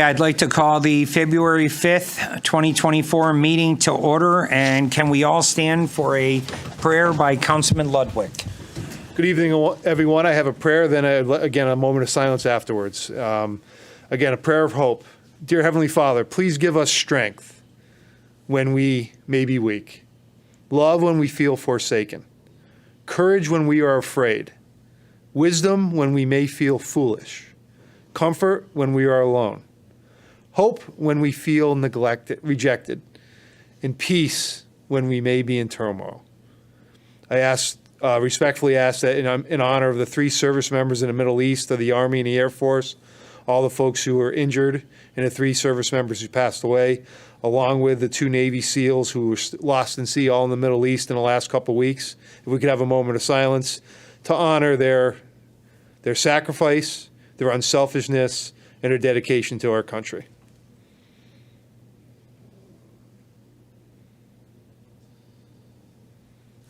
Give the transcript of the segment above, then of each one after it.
I'd like to call the February 5th, 2024 meeting to order, and can we all stand for a prayer by Councilman Ludwig? Good evening, everyone. I have a prayer, then again a moment of silence afterwards. Again, a prayer of hope. Dear Heavenly Father, please give us strength when we may be weak, love when we feel forsaken, courage when we are afraid, wisdom when we may feel foolish, comfort when we are alone, hope when we feel neglected, rejected, and peace when we may be in turmoil. I respectfully ask that in honor of the 3 service members in the Middle East, of the Army and the Air Force, all the folks who were injured, and the 3 service members who passed away, along with the 2 Navy SEALs who were lost in sea all in the Middle East in the last couple of weeks. If we could have a moment of silence to honor their sacrifice, their unselfishness, and their dedication to our country.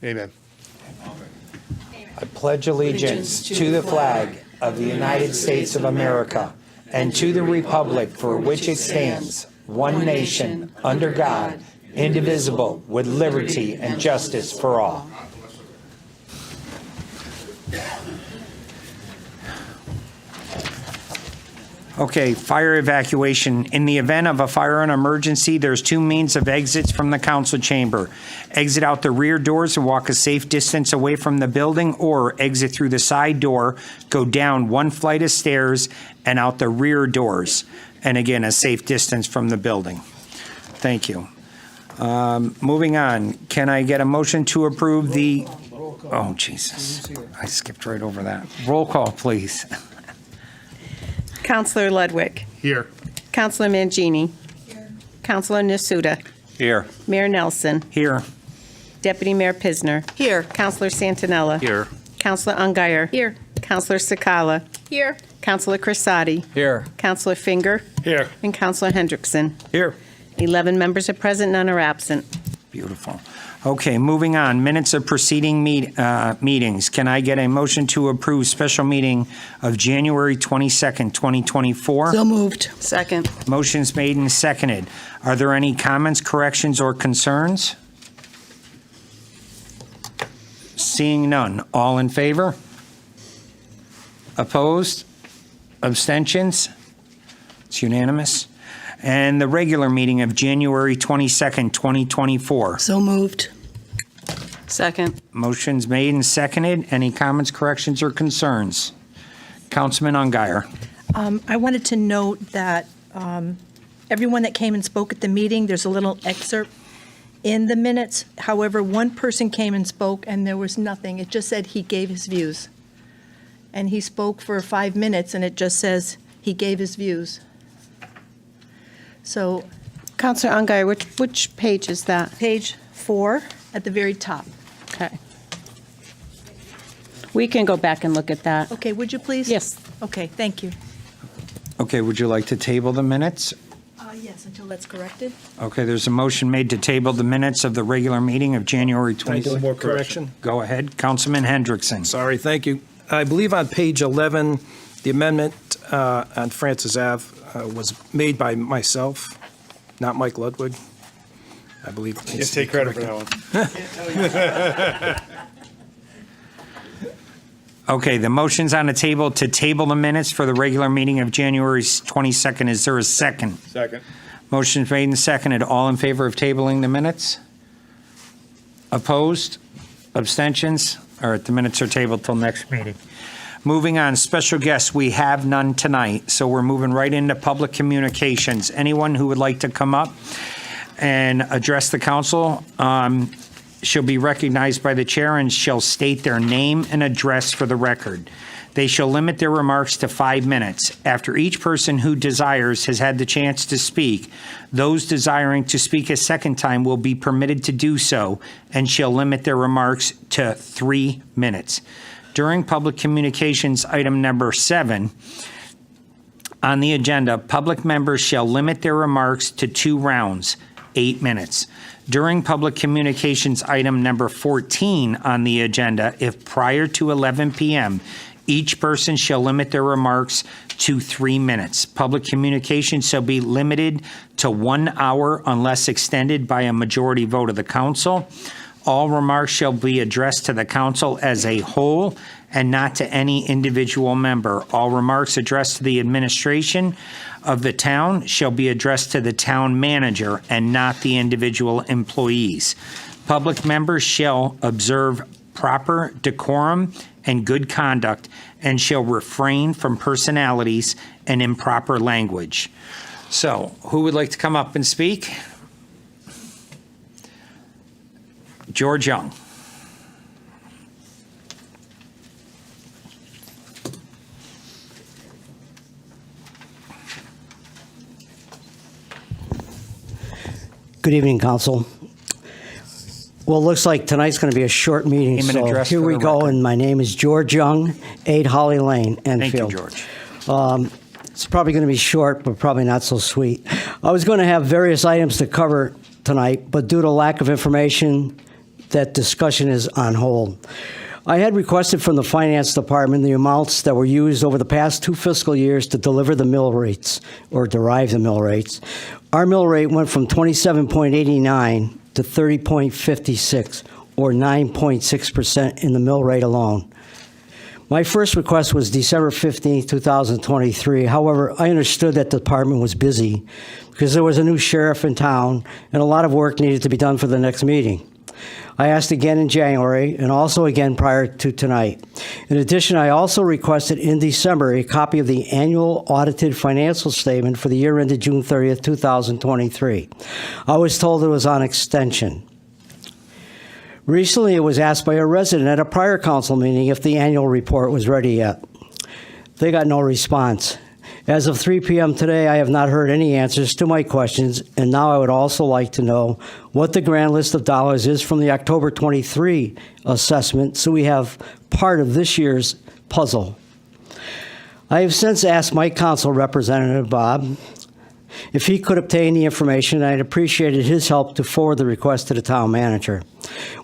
Amen. I pledge allegiance to the flag of the United States of America and to the republic for which it stands, one nation, under God, indivisible, with liberty and justice for all. Okay, fire evacuation. In the event of a fire and emergency, there's 2 means of exits from the council chamber. Exit out the rear doors and walk a safe distance away from the building, or exit through the side door, go down 1 flight of stairs and out the rear doors. And again, a safe distance from the building. Thank you. Moving on, can I get a motion to approve the, oh, Jesus, I skipped right over that. Roll call, please. Councilor Ludwig. Here. Councilor Mangini. Here. Councilor Nasuda. Here. Mayor Nelson. Here. Deputy Mayor Pisner. Here. Councilor Santinella. Here. Councilor Ungary. Here. Councilor Sakala. Here. Councilor Crisati. Here. Councilor Finger. Here. And Councilor Hendrickson. Here. 11 members are present, none are absent. Beautiful. Okay, moving on. Minutes of preceding meetings. Can I get a motion to approve special meeting of January 22nd, 2024? So moved. Second. Motion's made and seconded. Are there any comments, corrections, or concerns? Seeing none. All in favor? Opposed? Abstentions? It's unanimous. And the regular meeting of January 22nd, 2024. So moved. Second. Motion's made and seconded. Any comments, corrections, or concerns? Councilman Ungary. I wanted to note that everyone that came and spoke at the meeting, there's a little excerpt in the minutes. However, one person came and spoke, and there was nothing. It just said he gave his views. And he spoke for 5 minutes, and it just says he gave his views. So, Councilor Ungary, which page is that? page 4 at the very top. Okay. We can go back and look at that. Okay, would you please? Yes. Okay, thank you. Okay, would you like to table the minutes? Yes, until that's corrected. Okay, there's a motion made to table the minutes of the regular meeting of January 26th. One more correction. Go ahead. Councilman Hendrickson. Sorry, thank you. I believe on page 11, the amendment on Francis Ave was made by myself, not Mike Ludwig. I believe. it You needs to take be credit for corrected. that one. Okay, the motion's on the table to table the minutes for the regular meeting of January 22nd. Is there a second? Second. Motion's made and seconded. All in favor of tabling the minutes? Opposed? Abstentions? All right, the minutes are tabled till next meeting. Moving on, special guests, we have none tonight, so we're moving right into public communications. Anyone who would like to come up and address the council shall be recognized by the chair and shall state their name and address for the record. They shall limit their remarks to 5 minutes. After each person who desires has had the chance to speak, those desiring to speak a second time will be permitted to do so and shall limit their remarks to 3 minutes. During public communications, item number 7 on the agenda, public members shall limit their remarks to 2 rounds, 8 minutes. During public communications, item number 14 on the agenda, if prior to 11 p.m., Each person shall limit their remarks to 3 minutes. Public communication shall be limited to 1 hour unless extended by a majority vote of the council. All remarks shall be addressed to the council as a whole and not to any individual member. All remarks addressed to the administration of the town shall be addressed to the town manager and not the individual employees. Public members shall observe proper decorum and good conduct and shall refrain from personalities and improper language. So, who would like to come up and speak? George Young. Good evening, Council. Well, it looks like tonight's going to be a short meeting, Name and so address here for we the go, record. and my name is George Young, 8 Holly Lane, Enfield. Thank you, George. It's probably going to be short, but probably not so sweet. I was going to have various items to cover tonight, but due to lack of information, that discussion is on hold. I had requested from the Finance Department the amounts that were used over the past 2 fiscal years to deliver the mill rates, or derive the mill rates. Our mill rate went from 27.89 to 30.56, or 9.6% in the mill rate alone. My first request was December 15, 2023. However, I understood that the department was busy because there was a new sheriff in town and a lot of work needed to be done for the next meeting. I asked again in January and also again prior to tonight. In addition, I also requested in December a copy of the annual audited financial statement for the year ended June 30th, 2023. I was told it was on extension. Recently, it was asked by a resident at a prior council meeting if the annual report was ready yet. They got no response. As of 3 p.m. today, I have not heard any answers to my questions, and now I would also like to know what the grand list of dollars is from the October 23 assessment, so we have part of this year's puzzle. I have since asked my council representative, Bob, if he could obtain the information. I'd appreciated his help to forward the request to the town manager.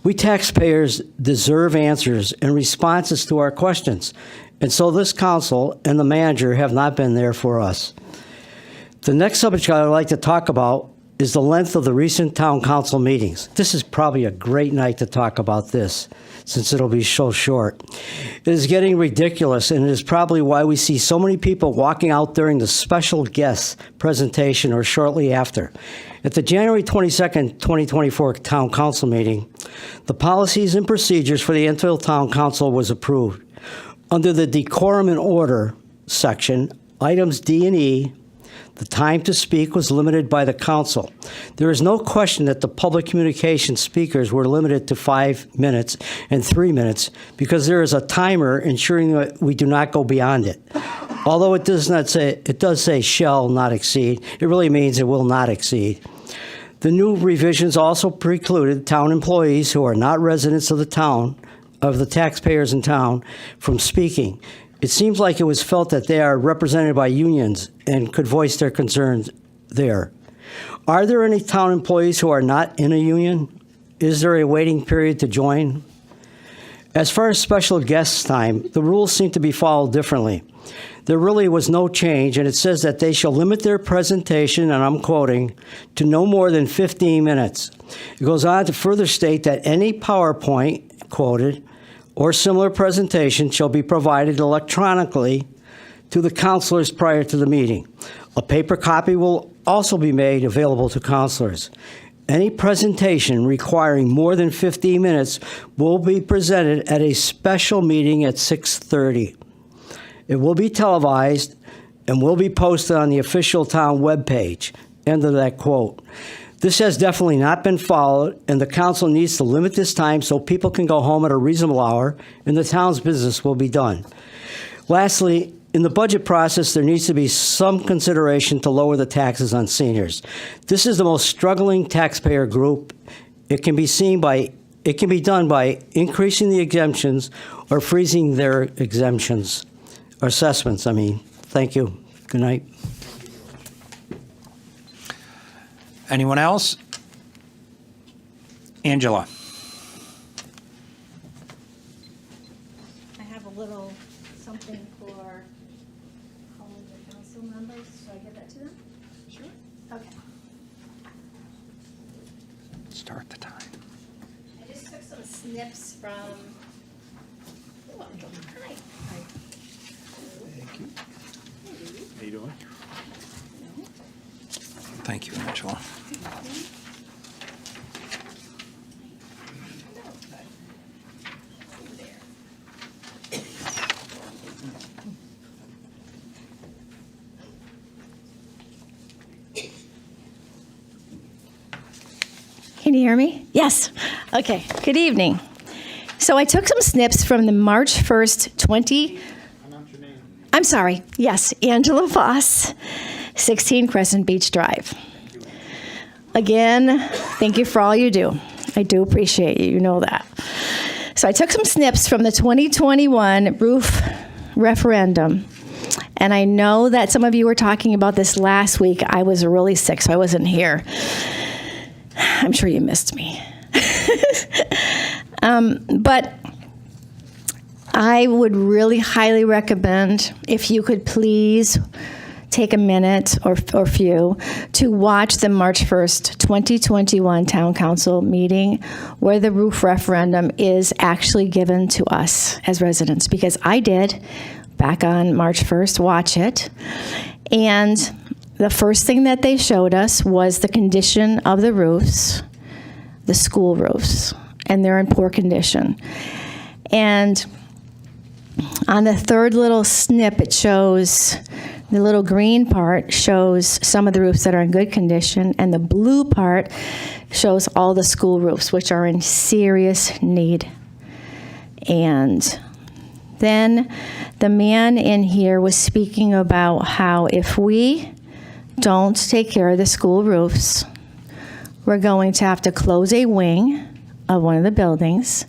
We taxpayers deserve answers and responses to our questions, and so this council and the manager have not been there for us. The next subject I'd like to talk about is the length of the recent town council meetings. This is probably a great night to talk about this, since it'll be so short. It is getting ridiculous, and it is probably why we see so many people walking out during the special guest presentation or shortly after. At the January 22nd, 2024 town council meeting, the policies and procedures for the Enfield Town Council was approved. Under the decorum and order section, items D and E, the time to speak was limited by the council. There is no question that the public communication speakers were limited to 5 minutes and 3 minutes because there is a timer ensuring that we do not go beyond it. Although it does say shall not exceed, it really means it will not exceed. The new revisions also precluded town employees who are not residents of the town, of the taxpayers in town, from speaking. It seems like it was felt that they are represented by unions and could voice their concerns there. Are there any town employees who are not in a union? Is there a waiting period to join? As far as special guests time, the rules seem to be followed differently. There really was no change, and it says that they shall limit their presentation, and I'm quoting, to no more than 15 minutes. It goes on to further state that any PowerPoint, quoted, or similar presentation shall be provided electronically to the councilors prior to the meeting. A paper copy will also be made available to councilors. Any presentation requiring more than 15 minutes will be presented at a special meeting at 6:30. It will be televised and will be posted on the official town webpage. End of that quote. This has definitely not been followed, and the council needs to limit this time so people can go home at a reasonable hour and the town's business will be done. Lastly, in the budget process, there needs to be some consideration to lower the taxes on seniors. This is the most struggling taxpayer group. It can be done by increasing the exemptions or freezing their exemptions, or assessments, I mean. Thank you. Good night. Anyone else? Angela. I have a little something I give that to them? Sure. Okay. Start the time. I just took some snips from. You're welcome. Hi. How you doing? Thank you, Angela. Can you hear me? Yes. Okay. Good evening. So I took some snips from the March 1st, 20. I'm sorry. Yes, Angela Voss, 16 Crescent Beach Drive. Again, thank you for all you do. I do appreciate you. You know that. So I took some snips from the 2021 roof referendum. And I know that some of you were talking about this last week. I was really sick, so I wasn't here. I'm sure you missed me. But I would really highly recommend if you could please take a minute or few to watch the March 1st, 2021 Town Council meeting where the roof referendum is actually given to us as residents, because I did back on March 1st watch it. And the first thing that they showed us was the condition of the roofs, the school roofs, and they're in poor condition. And on the third little snip, it shows the little green part shows some of the roofs that are in good condition, and the blue part shows all the school roofs, which are in serious need. And then the man in here was speaking about how if we don't take care of the school roofs, we're going to have to close a wing of one of the buildings,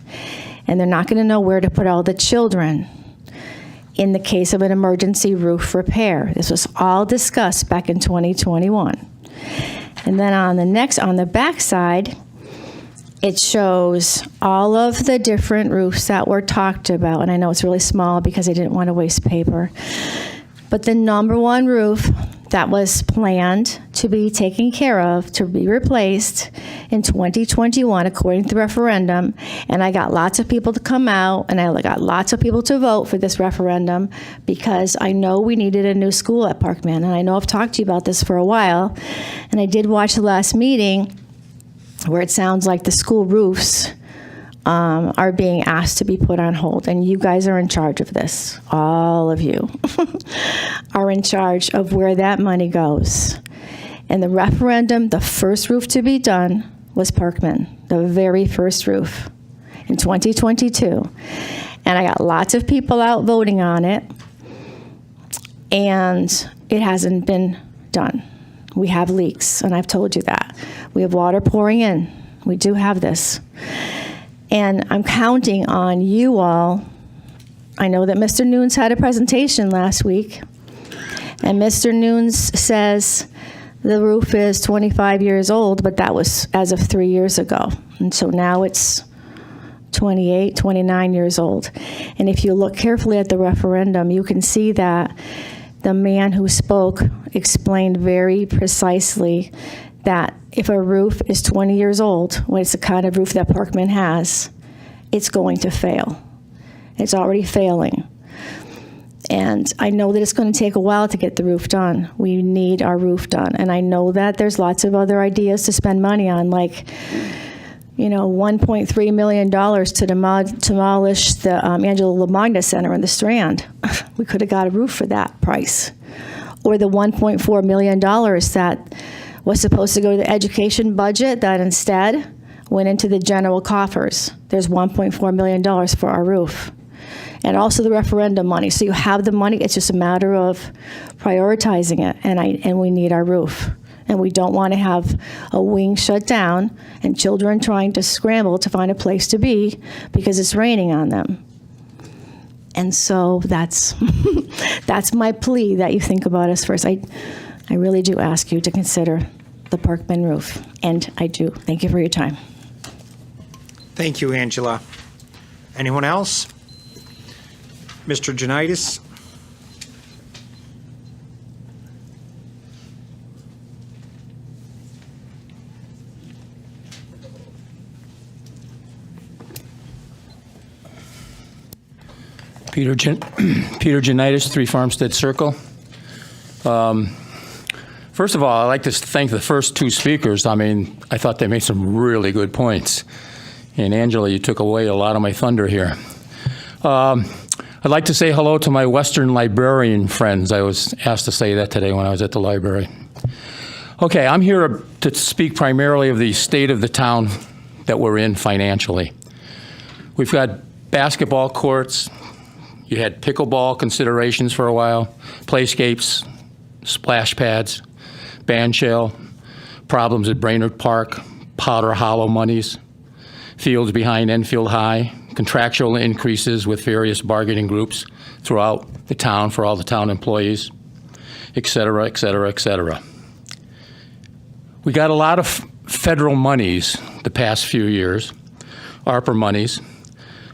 and they're not going to know where to put all the children in the case of an emergency roof repair. This was all discussed back in 2021. And then on the back side, it shows all of the different roofs that were talked about. And I know it's really small because I didn't want to waste paper. But the number one roof that was planned to be taken care of, to be replaced in 2021, according to the referendum. And I got lots of people to come out, and I got lots of people to vote for this referendum because I know we needed a new school at Parkman. And I know I've talked to you about this for a while. And I did watch the last meeting where it sounds like the school roofs are being asked to be put on hold. And you guys are in charge of this. All of you are in charge of where that money goes. And the referendum, the first roof to be done was Parkman, the very first roof in 2022. And I got lots of people out voting on it. And it hasn't been done. We have leaks, and I've told you that. We have water pouring in. We do have this. And I'm counting on you all. I know that Mr. Nunes had a presentation last week, and Mr. Nunes says the roof is 25 years old, but that was as of 3 years ago. And so now it's 28, 29 years old. And if you look carefully at the referendum, you can see that the man who spoke explained very precisely that if a roof is 20 years old, when it's the kind of roof that Parkman has, it's going to fail. It's already failing. And I know that it's going to take a while to get the roof done. We need our roof done. And I know that there's lots of other ideas to spend money on, like, $1.3 million to demolish the Angela Lamagna Center in the Strand. We could have got a roof for that price. Or the $1.4 million that was supposed to go to the education budget that instead went into the general coffers. There's $1.4 million for our roof. And also the referendum money. So you have the money, it's just a matter of prioritizing it, and we need our roof. And we don't want to have a wing shut down and children trying to scramble to find a place to be because it's raining on them. And so that's that's my plea, that you think about us first. I really do ask you to consider the Parkman roof, and I do. Thank you for your time. Thank you, Angela. Anyone else? Mr. Janitis? Peter Janitis, 3 Farmstead Circle. First of all, I'd like to thank the first 2 speakers. I mean, I thought they made some really good points. And Angela, you took away a lot of my thunder here. I'd like to say hello to my Western librarian friends. I was asked to say that today when I was at the library. Okay, I'm here to speak primarily of the state of the town that we're in financially. We've got basketball courts. You had pickleball considerations for a while, playscapes, splash pads, band shell, problems at Brainerd Park, Powder Hollow monies, fields behind Enfield High, contractual increases with various bargaining groups throughout the town for all the town employees, et cetera, et cetera, et cetera. We got a lot of federal monies the past few years, ARPA monies.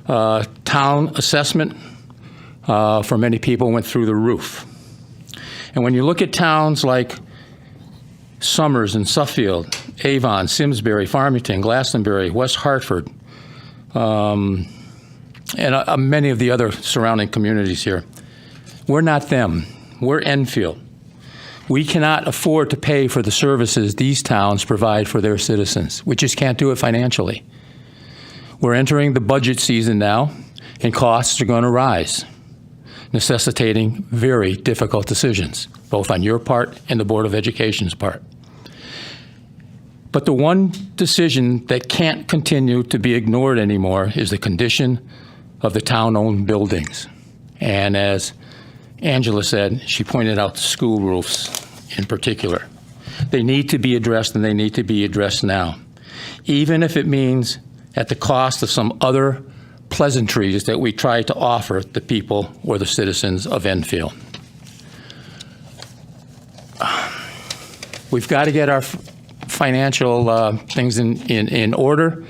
Town assessment for many people went through the roof. And when you look at towns like Summers and Suffield, Avon, Simsbury, Farmington, Glastonbury, West Hartford, and many of the other surrounding communities here, we're not them. We're Enfield. We cannot afford to pay for the services these towns provide for their citizens. We just can't do it financially. We're entering the budget season now, and costs are going to rise, necessitating very difficult decisions, both on your part and the Board of Education's part. But the one decision that can't continue to be ignored anymore is the condition of the town-owned buildings. And as Angela said, she pointed out the school roofs in particular. They need to be addressed, and they need to be addressed now, even if it means at the cost of some other pleasantries that we try to offer the people or the citizens of Enfield. We've got to get our financial things in order.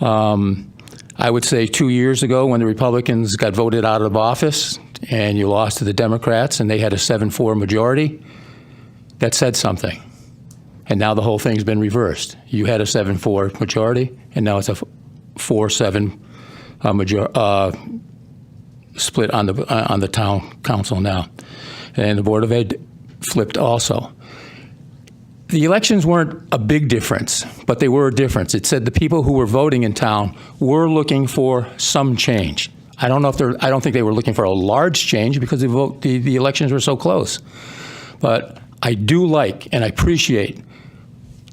I would say 2 years ago when the Republicans got voted out of office and you lost to the Democrats and they had a 7-4 majority, that said something. And now the whole thing's been reversed. You had a 7-4 majority, and now it's a 4-7 split on the town council now. And the Board of Ed flipped also. The elections weren't a big difference, but they were a difference. It said the people who were voting in town were looking for some change. I don't think they were looking for a large change because the elections were so close. But I do like and I appreciate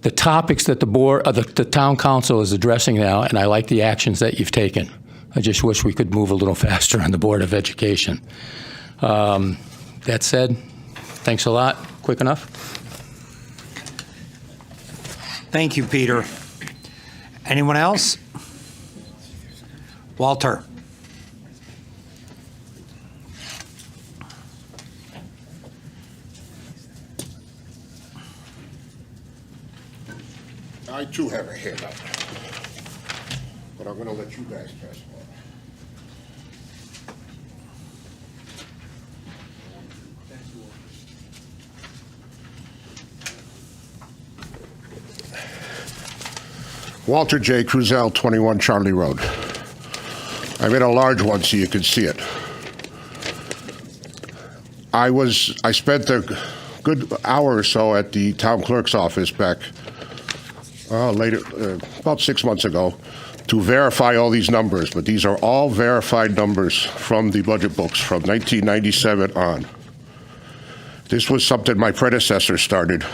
the topics that the town council is addressing now, and I like the actions that you've taken. I just wish we could move a little faster on the Board of Education. That said, thanks a lot. Quick enough? Thank you, Peter. Anyone else? Walter. I too have a hand up, but I'm going to let you guys pass it on. Walter J. Cruzel, 21 Charlie Road. I made a large one so you can see it. I spent a good hour or so at the town clerk's office back later, about 6 months ago, to verify all these numbers. But these are all verified numbers from the budget books from 1997 on. This was something my predecessor started.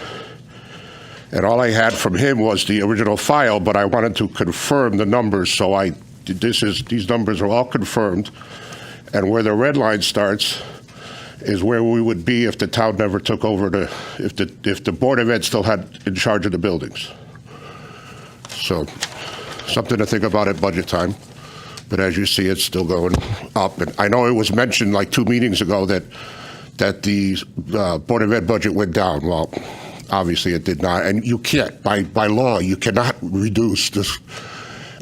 And all I had from him was the original file, but I wanted to confirm the numbers, so these numbers are all confirmed. And where the red line starts is where we would be if the town never took over if the Board of Ed still had in charge of the buildings. So, something to think about at budget time. But as you see, it's still going up. And I know it was mentioned like 2 meetings ago that the Board of Ed budget went down. Well, obviously it did not. And you can't, by law, you cannot reduce this.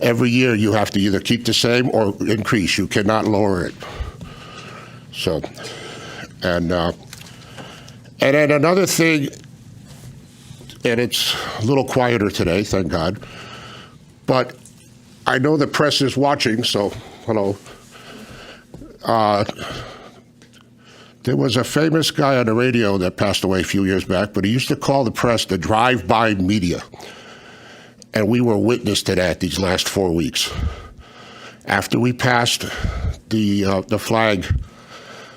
Every year you have to either keep the same or increase. You cannot lower it. So, and then another thing, and it's a little quieter today, thank God, but I know the press is watching, so hello. There was a famous guy on the radio that passed away a few years back, but he used to call the press the drive-by media. And we were witness to that these last 4 weeks. After we passed the flag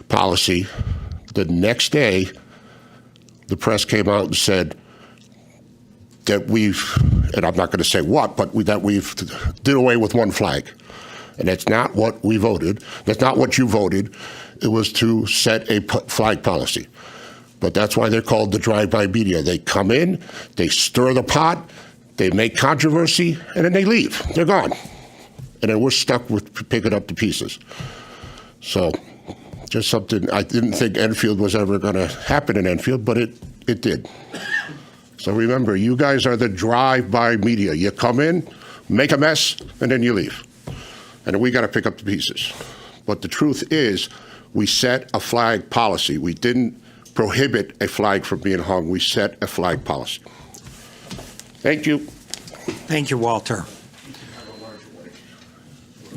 policy, the next day, the press came out and said that and I'm not going to say what, but that we've did away with one flag. And that's not what we voted. That's not what you voted. It was to set a flag policy. But that's why they're called the drive-by media. They come in, they stir the pot, they make controversy, and then they leave. They're gone. And then we're stuck with picking up the pieces. So just something, I didn't think Enfield was ever going to happen in Enfield, but it did. So remember, you guys are the drive-by media. You come in, make a mess, and then you leave. And we got to pick up the pieces. But the truth is, we set a flag policy. We didn't prohibit a flag from being hung. We set a flag policy. Thank you. Thank you, Walter.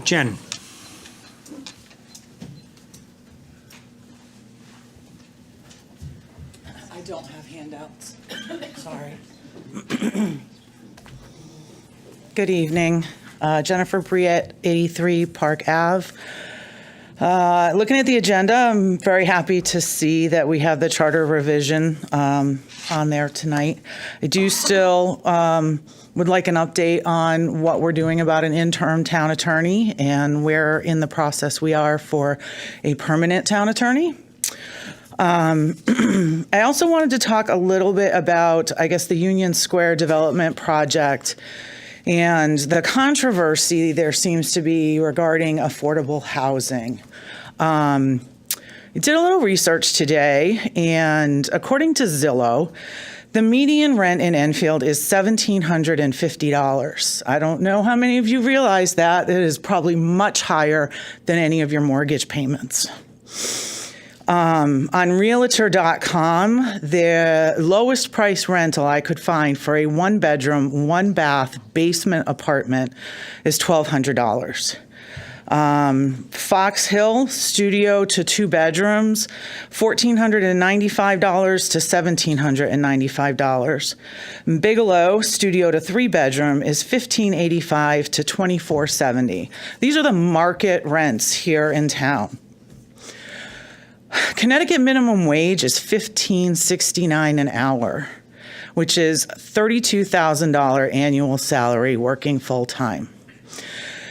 Jen. I don't have handouts. Sorry. Good evening. Jennifer Briette, 83 Park Ave. Looking at the agenda, I'm very happy to see that we have the charter revision on there tonight. I do still would like an update on what we're doing about an interim town attorney and where in the process we are for a permanent town attorney. I also wanted to talk a little bit about, I guess, the Union Square development project and the controversy there seems to be regarding affordable housing. I did a little research today, and according to Zillow, the median rent in Enfield is $1,750. I don't know how many of you realize that. It is probably much higher than any of your mortgage payments. On Realtor.com, the lowest price rental I could find for a one-bedroom, one-bath basement apartment is $1,200. Fox Hill, studio to two bedrooms, $1,495 to $1,795. Bigelow, studio to three bedroom, is $1,585 to $2,470. These are the market rents here in town. Connecticut minimum wage is $15.69 an hour, which is $32,000 annual salary working full-time.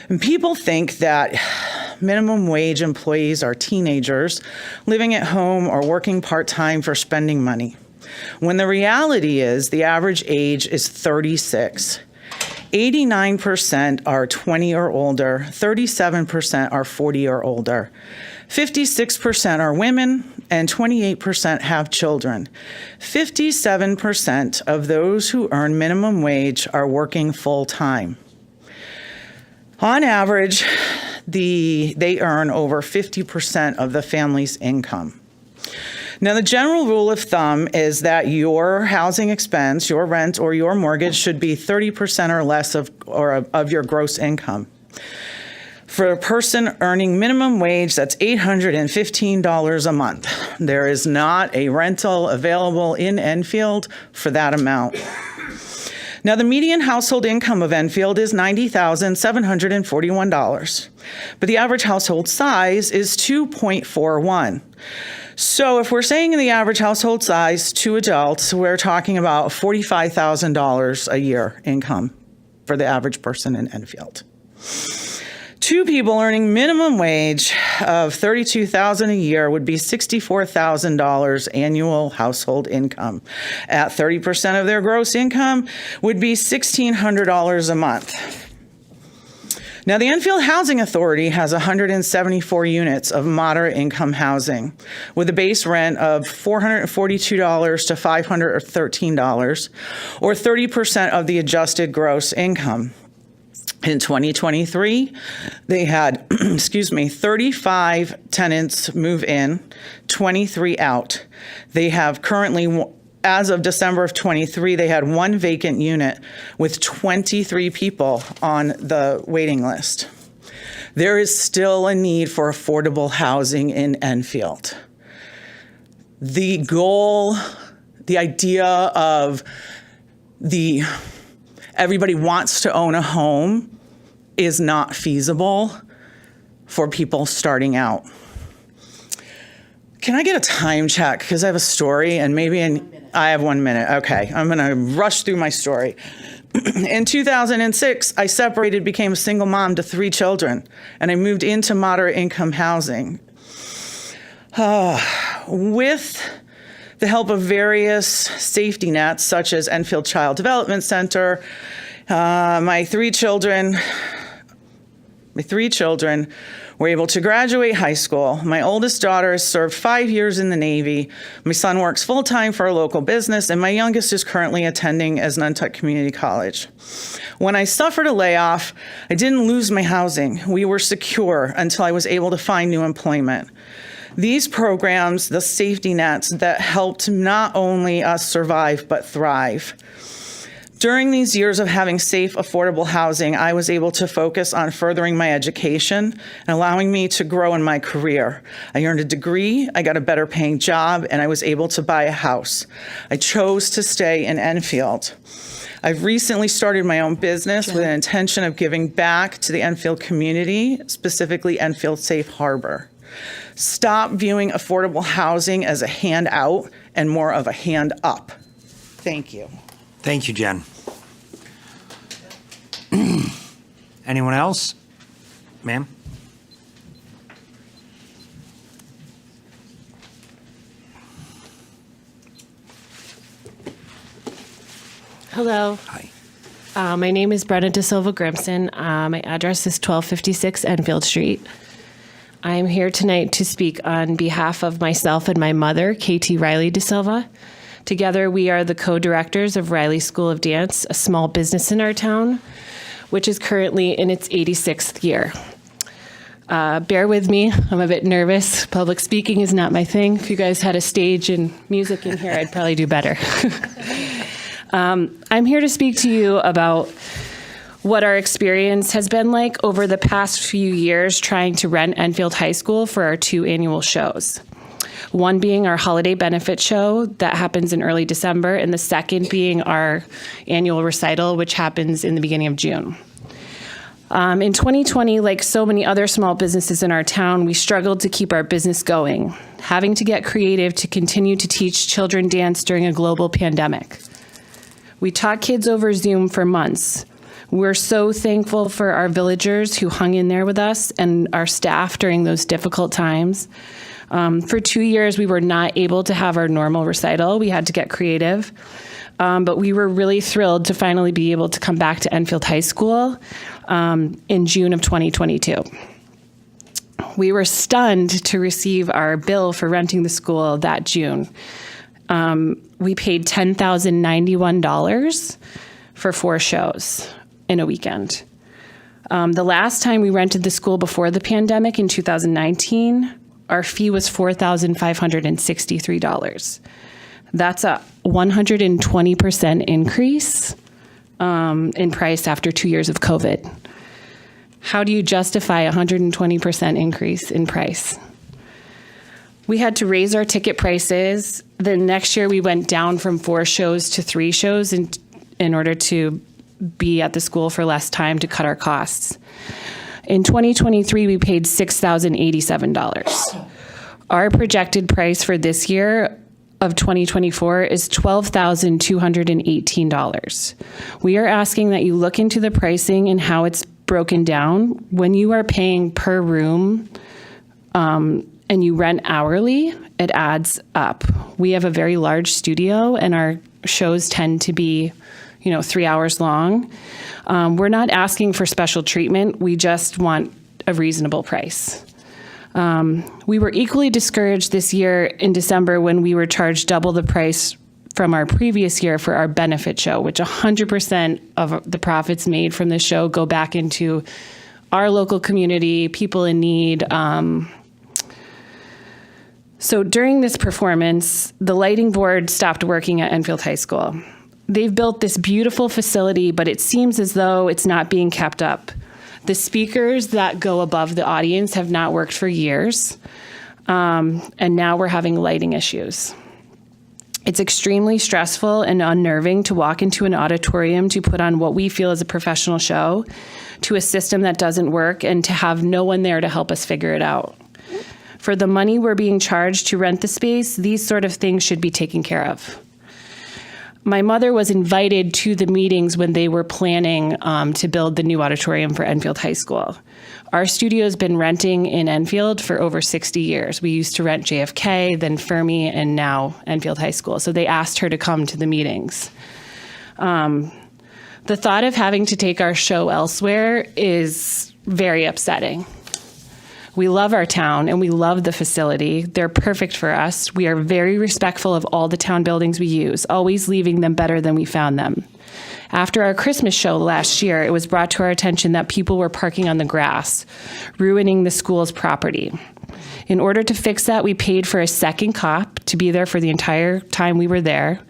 And people think that minimum wage employees are teenagers living at home or working part-time for spending money, when the reality is the average age is 36. 89% are 20 or older, 37% are 40 or older. 56% are women, and 28% have children. 57% of those who earn minimum wage are working full-time. On average, they earn over 50% of the family's income. Now, the general rule of thumb is that your housing expense, your rent or your mortgage should be 30% or less of your gross income. For a person earning minimum wage, that's $815 a month. There is not a rental available in Enfield for that amount. Now, the median household income of Enfield is $90,741, but the average household size is 2.41. So if we're saying the average household size, two adults, we're talking about $45,000 a year income for the average person in Enfield. Two people earning minimum wage of $32,000 a year would be $64,000 annual household income. At 30% of their gross income would be $1,600 a month. Now, the Enfield Housing Authority has 174 units of moderate income housing with a base rent of $442 to $513, or 30% of the adjusted gross income. In 2023, they had, 35 tenants move in, 23 out. They have currently, as of December of 23, they had one vacant unit with 23 people on the waiting list. there is still a need for affordable housing in Enfield. The goal, the idea of everybody wants to own a home is not feasible for people starting out. Can I get a time check? Because I have a story and I have 1 minute. Okay, I'm gonna rush through my story. In 2006, I separated, became a single mom to 3 children, and I moved into moderate income housing. With the help of various safety nets, such as Enfield Child Development Center, my three children were able to graduate high school. My oldest daughter has served 5 years in the Navy. My son works full-time for a local business, and my youngest is currently attending as Nantucket Community College. When I suffered a layoff, I didn't lose my housing. We were secure until I was able to find new employment. These programs, the safety nets that helped not only us survive, but thrive. During these years of having safe, affordable housing, I was able to focus on furthering my education and allowing me to grow in my career. I earned a degree, I got a better paying job, and I was able to buy a house. I chose to stay in Enfield. I've recently started my own business with an intention of giving back to the Enfield community, specifically Enfield Safe Harbor. Stop viewing affordable housing as a handout and more of a hand up. Thank you. Thank you, Jen. Anyone else? Ma'am? Hello. Hi. My name is Brenna De Silva Grimson. My address is 1256 Enfield Street. I am here tonight to speak on behalf of myself and my mother, Katie Riley De Silva. Together, we are the co-directors of Riley School of Dance, a small business in our town, which is currently in its 86th year. Bear with me, I'm a bit nervous. Public speaking is not my thing. If you guys had a stage and music in here, I'd probably do better. I'm here to speak to you about what our experience has been like over the past few years trying to rent Enfield High School for our 2 annual shows. One being our holiday benefit show that happens in early December, and the second being our annual recital, which happens in the beginning of June. In 2020, like so many other small businesses in our town, we struggled to keep our business going, having to get creative to continue to teach children dance during a global pandemic. We taught kids over Zoom for months. We're so thankful for our villagers who hung in there with us and our staff during those difficult times. For 2 years, we were not able to have our normal recital. We had to get creative. But we were really thrilled to finally be able to come back to Enfield High School in June of 2022. We were stunned to receive our bill for renting the school that June. We paid $10,091 for 4 shows in a weekend. The last time we rented the school before the pandemic in 2019, our fee was $4,563. That's a 120% increase in price after 2 years of COVID. How do you justify a 120% increase in price? We had to raise our ticket prices. The next year we went down from 4 shows to 3 shows in order to be at the school for less time to cut our costs. In 2023, we paid $6,087. Our projected price for this year of 2024 is $12,218. We are asking that you look into the pricing and how it's broken down. When you are paying per room and you rent hourly, it adds up. We have a very large studio and our shows tend to be 3 hours long. We're not asking for special treatment. We just want a reasonable price. We were equally discouraged this year in December when we were charged double the price from our previous year for our benefit show, which 100% of the profits made from the show go back into our local community, people in need. So during this performance, the lighting board stopped working at Enfield High School. They've built this beautiful facility, but it seems as though it's not being kept up. The speakers that go above the audience have not worked for years, and now we're having lighting issues. It's extremely stressful and unnerving to walk into an auditorium to put on what we feel is a professional show, to a system that doesn't work, and to have no one there to help us figure it out. For the money we're being charged to rent the space, these sort of things should be taken care of. My mother was invited to the meetings when they were planning to build the new auditorium for Enfield High School. Our studio's been renting in Enfield for over 60 years. We used to rent JFK, then Fermi, and now Enfield High School. So they asked her to come to the meetings. The thought of having to take our show elsewhere is very upsetting. We love our town and we love the facility. They're perfect for us. We are very respectful of all the town buildings we use, always leaving them better than we found them. After our Christmas show last year, it was brought to our attention that people were parking on the grass, ruining the school's property. In order to fix that, we paid for a second cop to be there for the entire time we were there.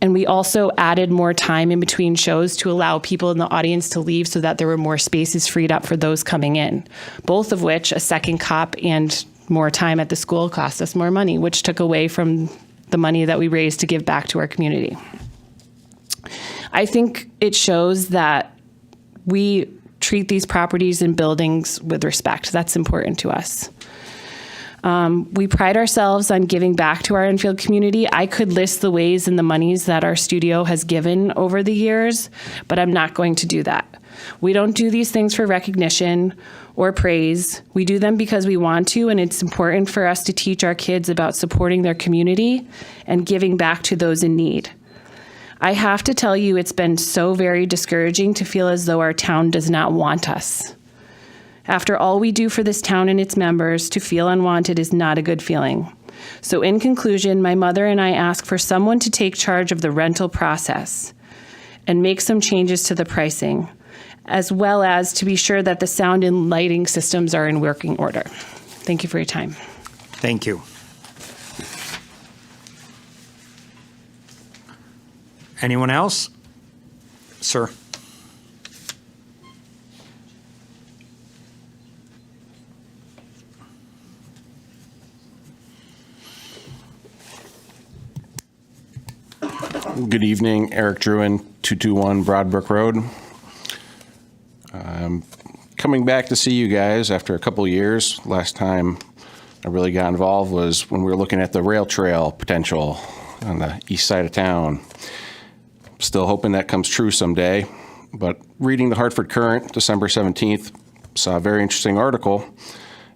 And we also added more time in between shows to allow people in the audience to leave so that there were more spaces freed up for those coming in, both of which, a second cop and more time at the school, cost us more money, which took away from the money that we raised to give back to our community. I think it shows that we treat these properties and buildings with respect. That's important to us. We pride ourselves on giving back to our Enfield community. I could list the ways and the monies that our studio has given over the years, but I'm not going to do that. We don't do these things for recognition or praise. We do them because we want to, and it's important for us to teach our kids about supporting their community and giving back to those in need. I have to tell you, it's been so very discouraging to feel as though our town does not want us. After all we do for this town and its members, to feel unwanted is not a good feeling. So in conclusion, my mother and I ask for someone to take charge of the rental process and make some changes to the pricing, as well as to be sure that the sound and lighting systems are in working order. Thank you for your time. Thank you. Anyone else? Sir. Good evening, Eric Druin, 221 Broadbrook Road. Coming back to see you guys after a couple of years. Last time I really got involved was when we were looking at the rail trail potential on the east side of town. Still hoping that comes true someday, but reading the Hartford Current, December 17th, saw a very interesting article,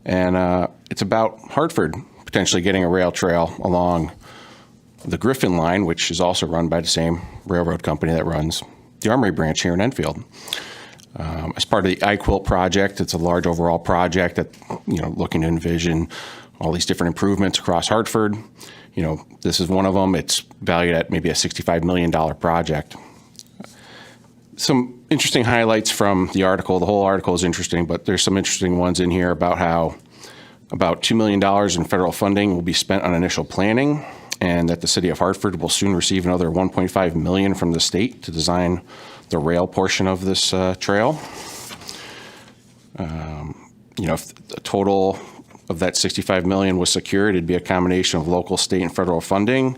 and it's about Hartford potentially getting a rail trail along the Griffin line, which is also run by the same railroad company that runs the Armory branch here in Enfield. As part of the iQuilt project, it's a large overall project that, looking to envision all these different improvements across Hartford. This is one of them. It's valued at maybe a $65 million project. Some interesting highlights from the article. The whole article is interesting, but there's some interesting ones in here about how about $2 million in federal funding will be spent on initial planning, and that the city of Hartford will soon receive another $1.5 million from the state to design the rail portion of this trail. If the total of that $65 million was secured, it'd be a combination of local, state, and federal funding.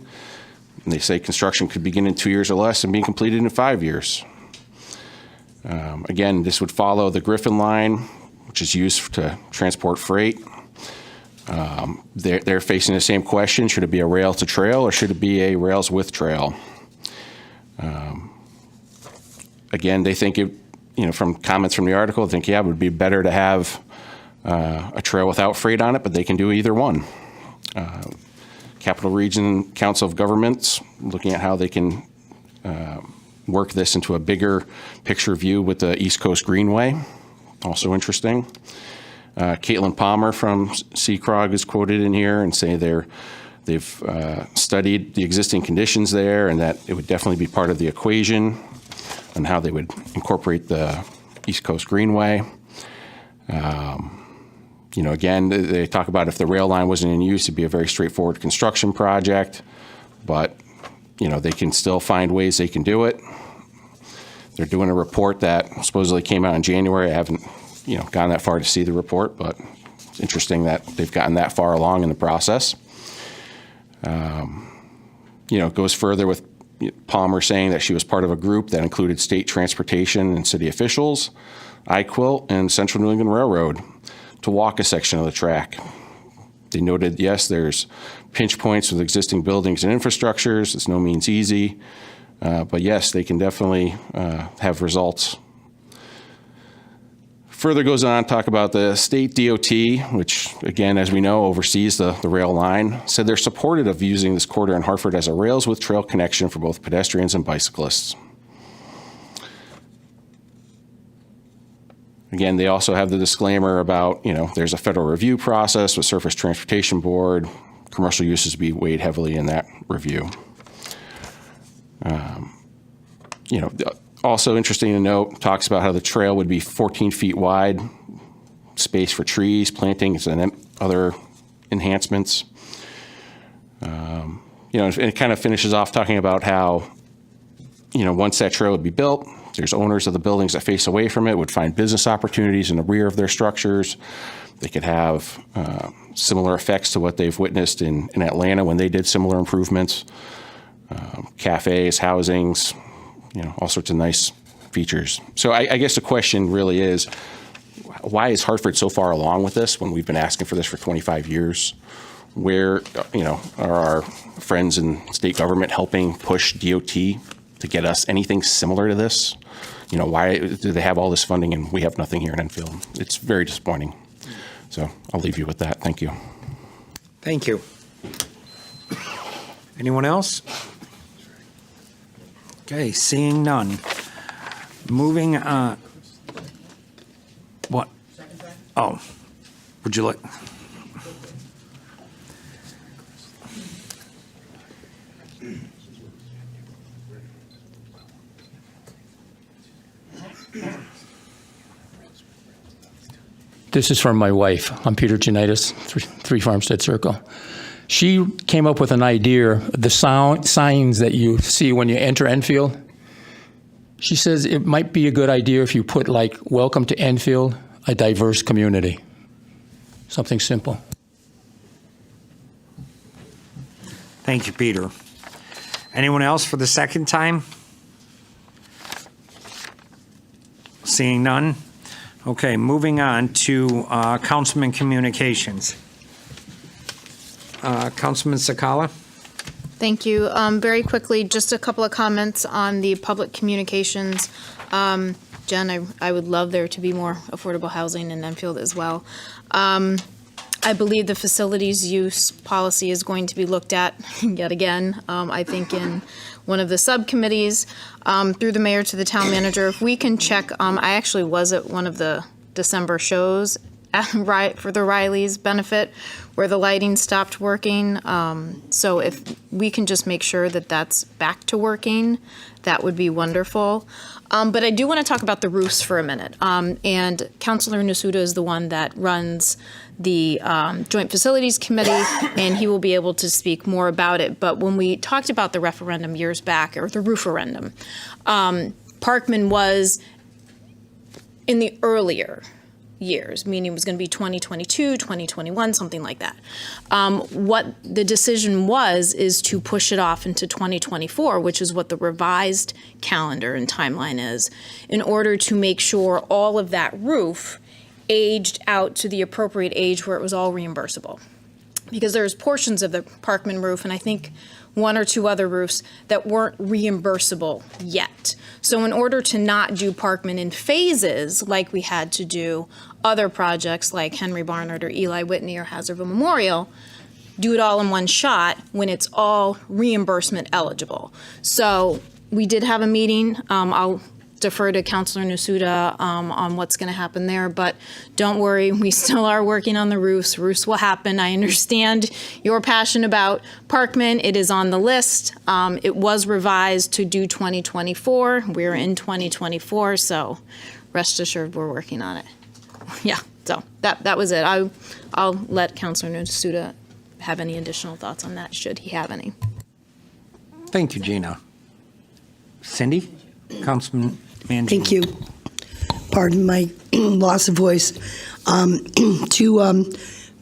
And they say construction could begin in 2 years or less and be completed in 5 years. Again, this would follow the Griffin line, which is used to transport freight. They're facing the same question: should it be a rail to trail, or should it be a rails with trail? Again, they think from comments from the article, they think, it would be better to have a trail without freight on it, but they can do either one. Capital Region Council of Governments, looking at how they can work this into a bigger picture view with the East Coast Greenway, also interesting. Caitlin Palmer from CCROG is quoted in here and saying they've studied the existing conditions there, and that it would definitely be part of the equation and how they would incorporate the East Coast Greenway. Again, they talk about if the rail line wasn't in use, it'd be a very straightforward construction project, but they can still find ways they can do it. They're doing a report that supposedly came out in January. I haven't, gone that far to see the report, but it's interesting that they've gotten that far along in the process. It goes further with Palmer saying that she was part of a group that included state transportation and city officials, IQWIL, and Central New England Railroad to walk a section of the track. They noted, yes, there's pinch points with existing buildings and infrastructures. It's no means easy. But yes, they can definitely have results. Further goes on to talk about the state DOT, which, again, as we know, oversees the rail line, said they're supportive of using this corridor in Hartford as a rails with trail connection for both pedestrians and bicyclists. Again, they also have the disclaimer about, there's a federal review process with Surface Transportation Board. Commercial uses be weighed heavily in that review. Also interesting to note, talks about how the trail would be 14 feet wide, space for trees, plantings, and other enhancements. And it kind of finishes off talking about how, once that trail would be built, there's owners of the buildings that face away from it would find business opportunities in the rear of their structures. They could have similar effects to what they've witnessed in Atlanta when they did similar improvements. Cafes, housings, all sorts of nice features. So I guess the question really is, why is Hartford so far along with this when we've been asking for this for 25 years? Where, are our friends in state government helping push DOT to get us anything similar to this? Why do they have all this funding and we have nothing here in Enfield? It's very disappointing. So I'll leave you with that. Thank you. Thank you. Anyone else? Okay, seeing none. Moving on. What? Oh, would you like? This is from my wife. I'm Peter Janitis, 3 Farmstead Circle. She came up with an idea, the signs that you see when you enter Enfield. She says it might be a good idea if you put like, welcome to Enfield, a diverse community. Something simple. Thank you, Peter. Anyone else for the second time? Seeing none. Okay, moving on to Councilman Communications. Councilman Sakala? Thank you. Very quickly, just a couple of comments on the public communications. Jen, I would love there to be more affordable housing in Enfield as well. I believe the facilities use policy is going to be looked at yet again, I think in one of the subcommittees, through the mayor to the town manager. If we can check, I actually was at one of the December shows for the Riley's benefit where the lighting stopped working. So if we can just make sure that that's back to working, that would be wonderful. But I do want to talk about the roofs for a minute. And Councilor Nasuda is the one that runs the Joint Facilities Committee, and he will be able to speak more about it. But when we talked about the referendum years back, or the rooferendum, Parkman was in the earlier years, meaning it was going to be 2022, 2021, something like that. What the decision was is to push it off into 2024, which is what the revised calendar and timeline is, in order to make sure all of that roof aged out to the appropriate age where it was all reimbursable. Because there's portions of the Parkman roof, and I think 1 or 2 other roofs that weren't reimbursable yet. So in order to not do Parkman in phases like we had to do other projects like Henry Barnard or Eli Whitney or Hazardville Memorial, do it all in one shot when it's all reimbursement eligible. So we did have a meeting. I'll defer to Councilor Nasuda on what's going to happen there, but don't worry, we still are working on the roofs. Roofs will happen. I understand your passion about Parkman. It is on the list. It was revised to do 2024. We're in 2024, so rest assured we're working on it. Yeah, so that was it. I'll let Councilor Nasuda have any additional thoughts on that, should he have any. Thank you, Gina. Cindy? Councilman? Mangini. Thank you. Pardon my loss of voice. To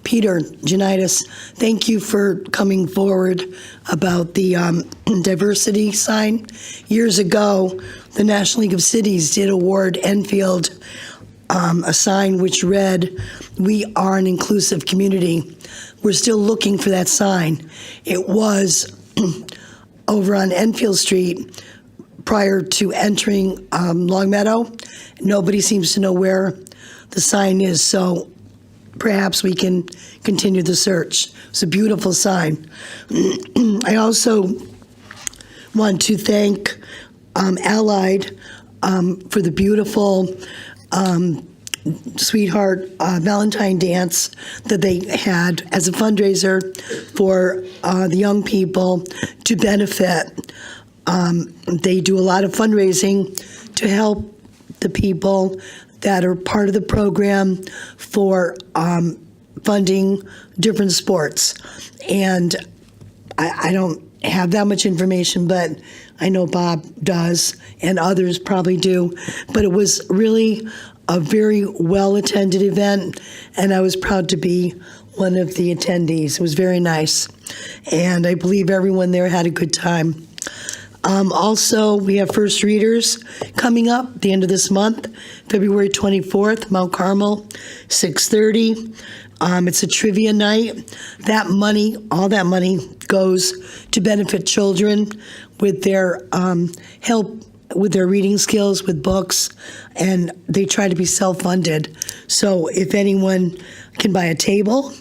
Peter Janitis, thank you for coming forward about the diversity sign. Years ago, the National League of Cities did award Enfield a sign which read, "We are an inclusive community." We're still looking for that sign. It was over on Enfield Street prior to entering Longmeadow. Nobody seems to know where the sign is, so perhaps we can continue the search. It's a beautiful sign. I also want to thank Allied for the beautiful Sweetheart Valentine dance that they had as a fundraiser for the young people to benefit. They do a lot of fundraising to help the people that are part of the program for funding different sports. And I don't have that much information, but I know Bob does, and others probably do. But it was really a very well-attended event, and I was proud to be one of the attendees. It was very nice, and I believe everyone there had a good time. Also, we have first readers coming up at the end of this month, February 24th, Mount Carmel, 6:30. It's a trivia night. That money, all that money, goes to benefit children with their help with their reading skills, with books, and they try to be self-funded. So if anyone can buy a table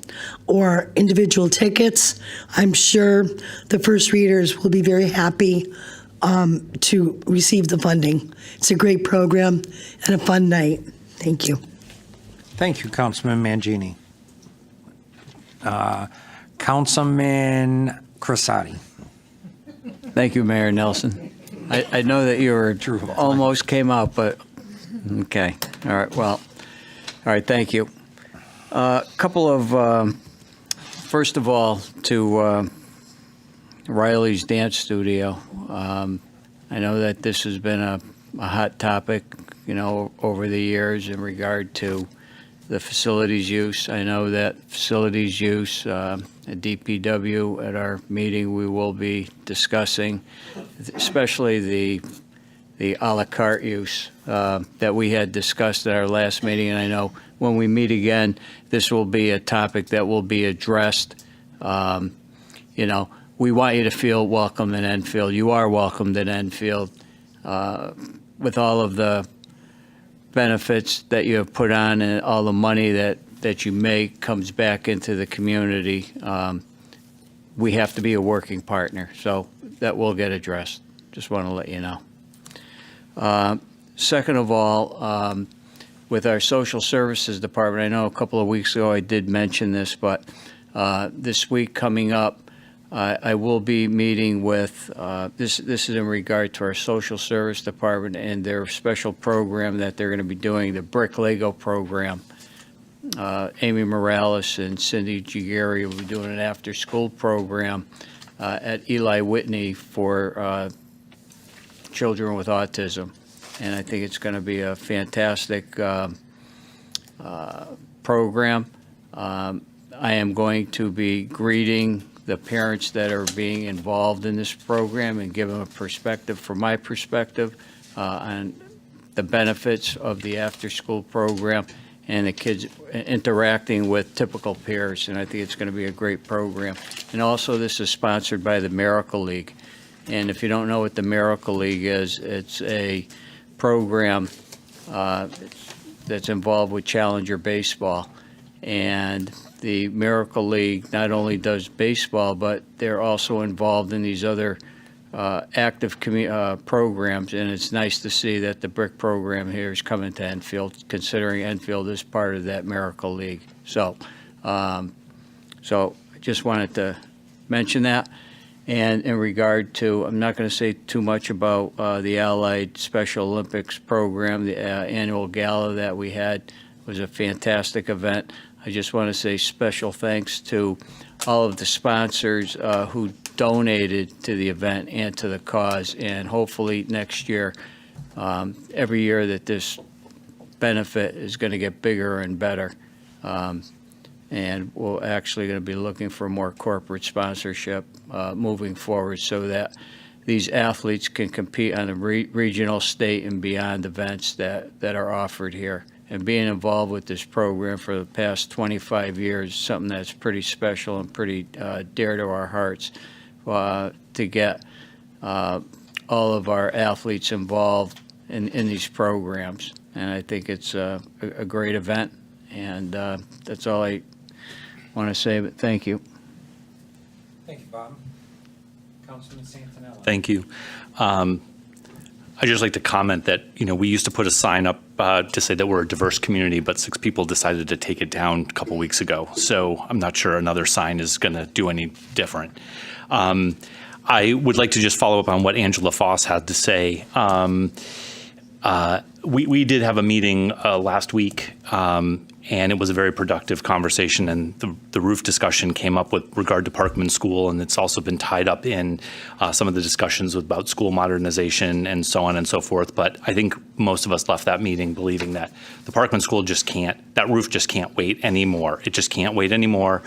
or individual tickets, I'm sure the first readers will be very happy to receive the funding. It's a great program and a fun night. Thank you. Thank you, Councilman Mangini. Councilman Crissati. Thank you, Mayor Nelson. I know that you were almost came out, but okay. All right. Well, all right. Thank you. Couple of, first of all, to Riley's Dance Studio. I know that this has been a hot topic, over the years in regard to the facilities use. I know that facilities use at DPW, at our meeting, we will be discussing, especially the a la carte use that we had discussed at our last meeting. And I know when we meet again, this will be a topic that will be addressed. We want you to feel welcome in Enfield. You are welcomed in Enfield with all of the benefits that you have put on, and all the money that you make comes back into the community. We have to be a working partner, so that will get addressed. Just want to let you know. Second of all, with our social services department, I know a couple of weeks ago I did mention this, but this week coming up, I will be meeting with, this is in regard to our social service department and their special program that they're going to be doing, the Brick Lego program. Amy Morales and Cindy Gigari will be doing an after-school program at Eli Whitney for children with autism. And I think it's going to be a fantastic program. I am going to be greeting the parents that are being involved in this program and give them a perspective from my perspective on the benefits of the after-school program and the kids interacting with typical peers. And I think it's going to be a great program. And also, this is sponsored by the Miracle League. And if you don't know what the Miracle League is, it's a program that's involved with Challenger Baseball. And the Miracle League not only does baseball, but they're also involved in these other active programs, and it's nice to see that the BRIC program here is coming to Enfield, considering Enfield is part of that Miracle League. So I just wanted to mention that. And in regard to, I'm not going to say too much about the Allied Special Olympics program. The annual gala that we had was a fantastic event. I just want to say special thanks to all of the sponsors who donated to the event and to the cause. And hopefully next year every year that this benefit is going to get bigger and better. And we're actually going to be looking for more corporate sponsorship moving forward so that these athletes can compete on the regional, state, and beyond events that are offered here. And being involved with this program for the past 25 years, something that's pretty special and pretty dear to our hearts, to get all of our athletes involved in these programs. And I think it's a great event, and that's all I want to say, but thank you. Thank you, Bob. Councilman Santinella. Thank you. I'd just like to comment that, we used to put a sign up to say that we're a diverse community, but 6 people decided to take it down a couple weeks ago. So I'm not sure another sign is going to do any different. I would like to just follow up on what Angela Foss had to say. We did have a meeting last week, and it was a very productive conversation, and the roof discussion came up with regard to Parkman School, and it's also been tied up in some of the discussions about school modernization and so on and so forth. But I think most of us left that meeting believing that the Parkman School that roof just can't wait anymore. It just can't wait anymore.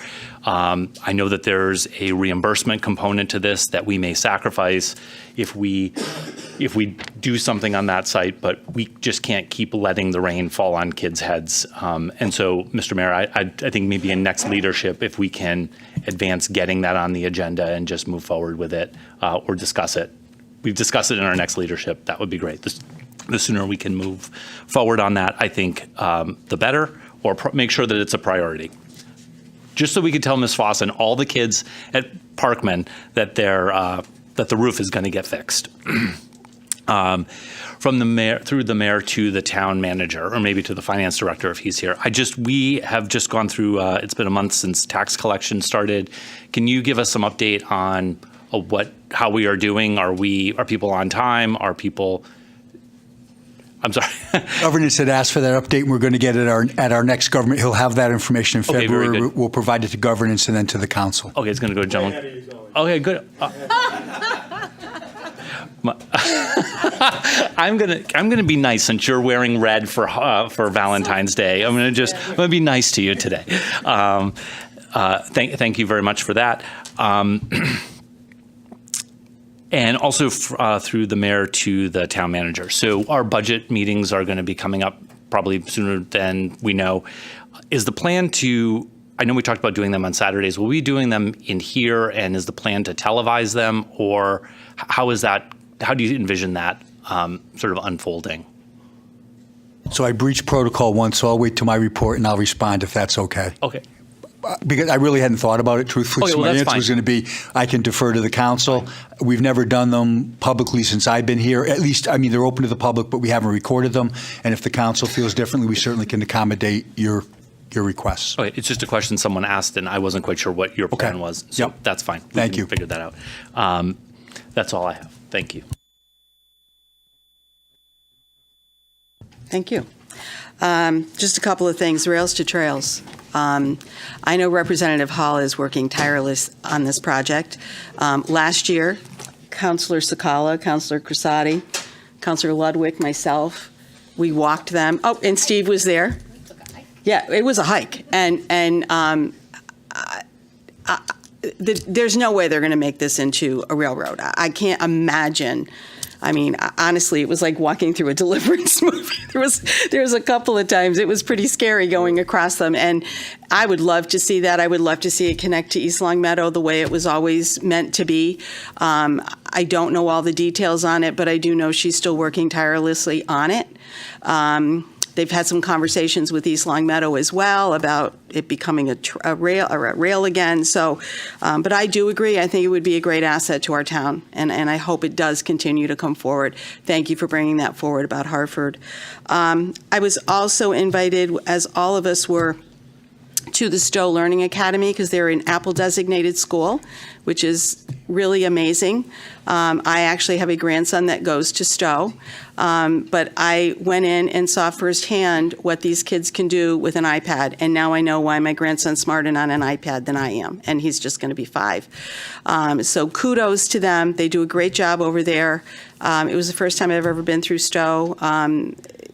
I know that there's a reimbursement component to this that we may sacrifice if we do something on that site, but we just can't keep letting the rain fall on kids' heads. And so, Mr. Mayor, I think maybe in next leadership, if we can advance getting that on the agenda and just move forward with it or discuss it. We've discussed it in our next leadership. That would be great. The sooner we can move forward on that, I think the better, or make sure that it's a priority. Just so we could tell Ms. Foss and all the kids at Parkman that that the roof is going to get fixed. From the mayor, through the mayor to the town manager, or maybe to the finance director if he's here. We have just gone through, it's been a month since tax collection started. Can you give us some update on how we are doing? Are people on time? I'm sorry. Governance had asked for that update, and we're going to get it at our next government. He'll have that information in Okay, very February. good. We'll provide it to governance and then to the council. Okay, it's going to go to gentlemen. Okay, good. I'm gonna be nice since you're wearing red for Valentine's Day. I'm gonna be nice to you today. Thank you very much for that. And also through the mayor to the town manager. So our budget meetings are going to be coming up probably sooner than we know. Is the plan I know we talked about doing them on Saturdays. Will we be doing them in here, and is the plan to televise them, or how is that? How do you envision that sort of unfolding? So I breached protocol once, so I'll wait till my report and I'll respond if that's okay. Okay. Because I really hadn't thought about it, truthfully. Okay, so well, my that's answer fine. was going to be, I can defer to the council. We've never done them publicly since I've been here. At least, they're open to the public, but we haven't recorded them. And if the council feels differently, we certainly can accommodate your requests. Okay, it's just a question someone asked, and I wasn't quite sure what your plan was. So that's fine. Thank you. Figure that out. That's all I have. Thank you. Thank you. Just a couple of things, Rails to Trails. I know Representative Hall is working tireless on this project. Last year, Councilor Sakala, Councilor Crissati, Councilor Ludwig, myself, we walked them. Oh, and Steve was there. Yeah, it was a hike. There's no way they're going to make this into a railroad. I can't imagine. Honestly, it was like walking through a Deliverance movie. There was a couple of times it was pretty scary going across them, and I would love to see that. I would love to see it connect to East Long Meadow the way it was always meant to be. I don't know all the details on it, but I do know she's still working tirelessly on it. They've had some conversations with East Long Meadow as well about it becoming a rail again. So, but I do agree. I think it would be a great asset to our town, and I hope it does continue to come forward. Thank you for bringing that forward about Hartford. I was also invited, as all of us were, to the Stowe Learning Academy because they're an Apple designated school, which is really amazing. I actually have a grandson that goes to Stowe, but I went in and saw firsthand what these kids can do with an iPad, and now I know why my grandson's smarter on an iPad than I am, and he's just going to be 5. So kudos to them. They do a great job over there. It was the first time I've ever been through Stowe.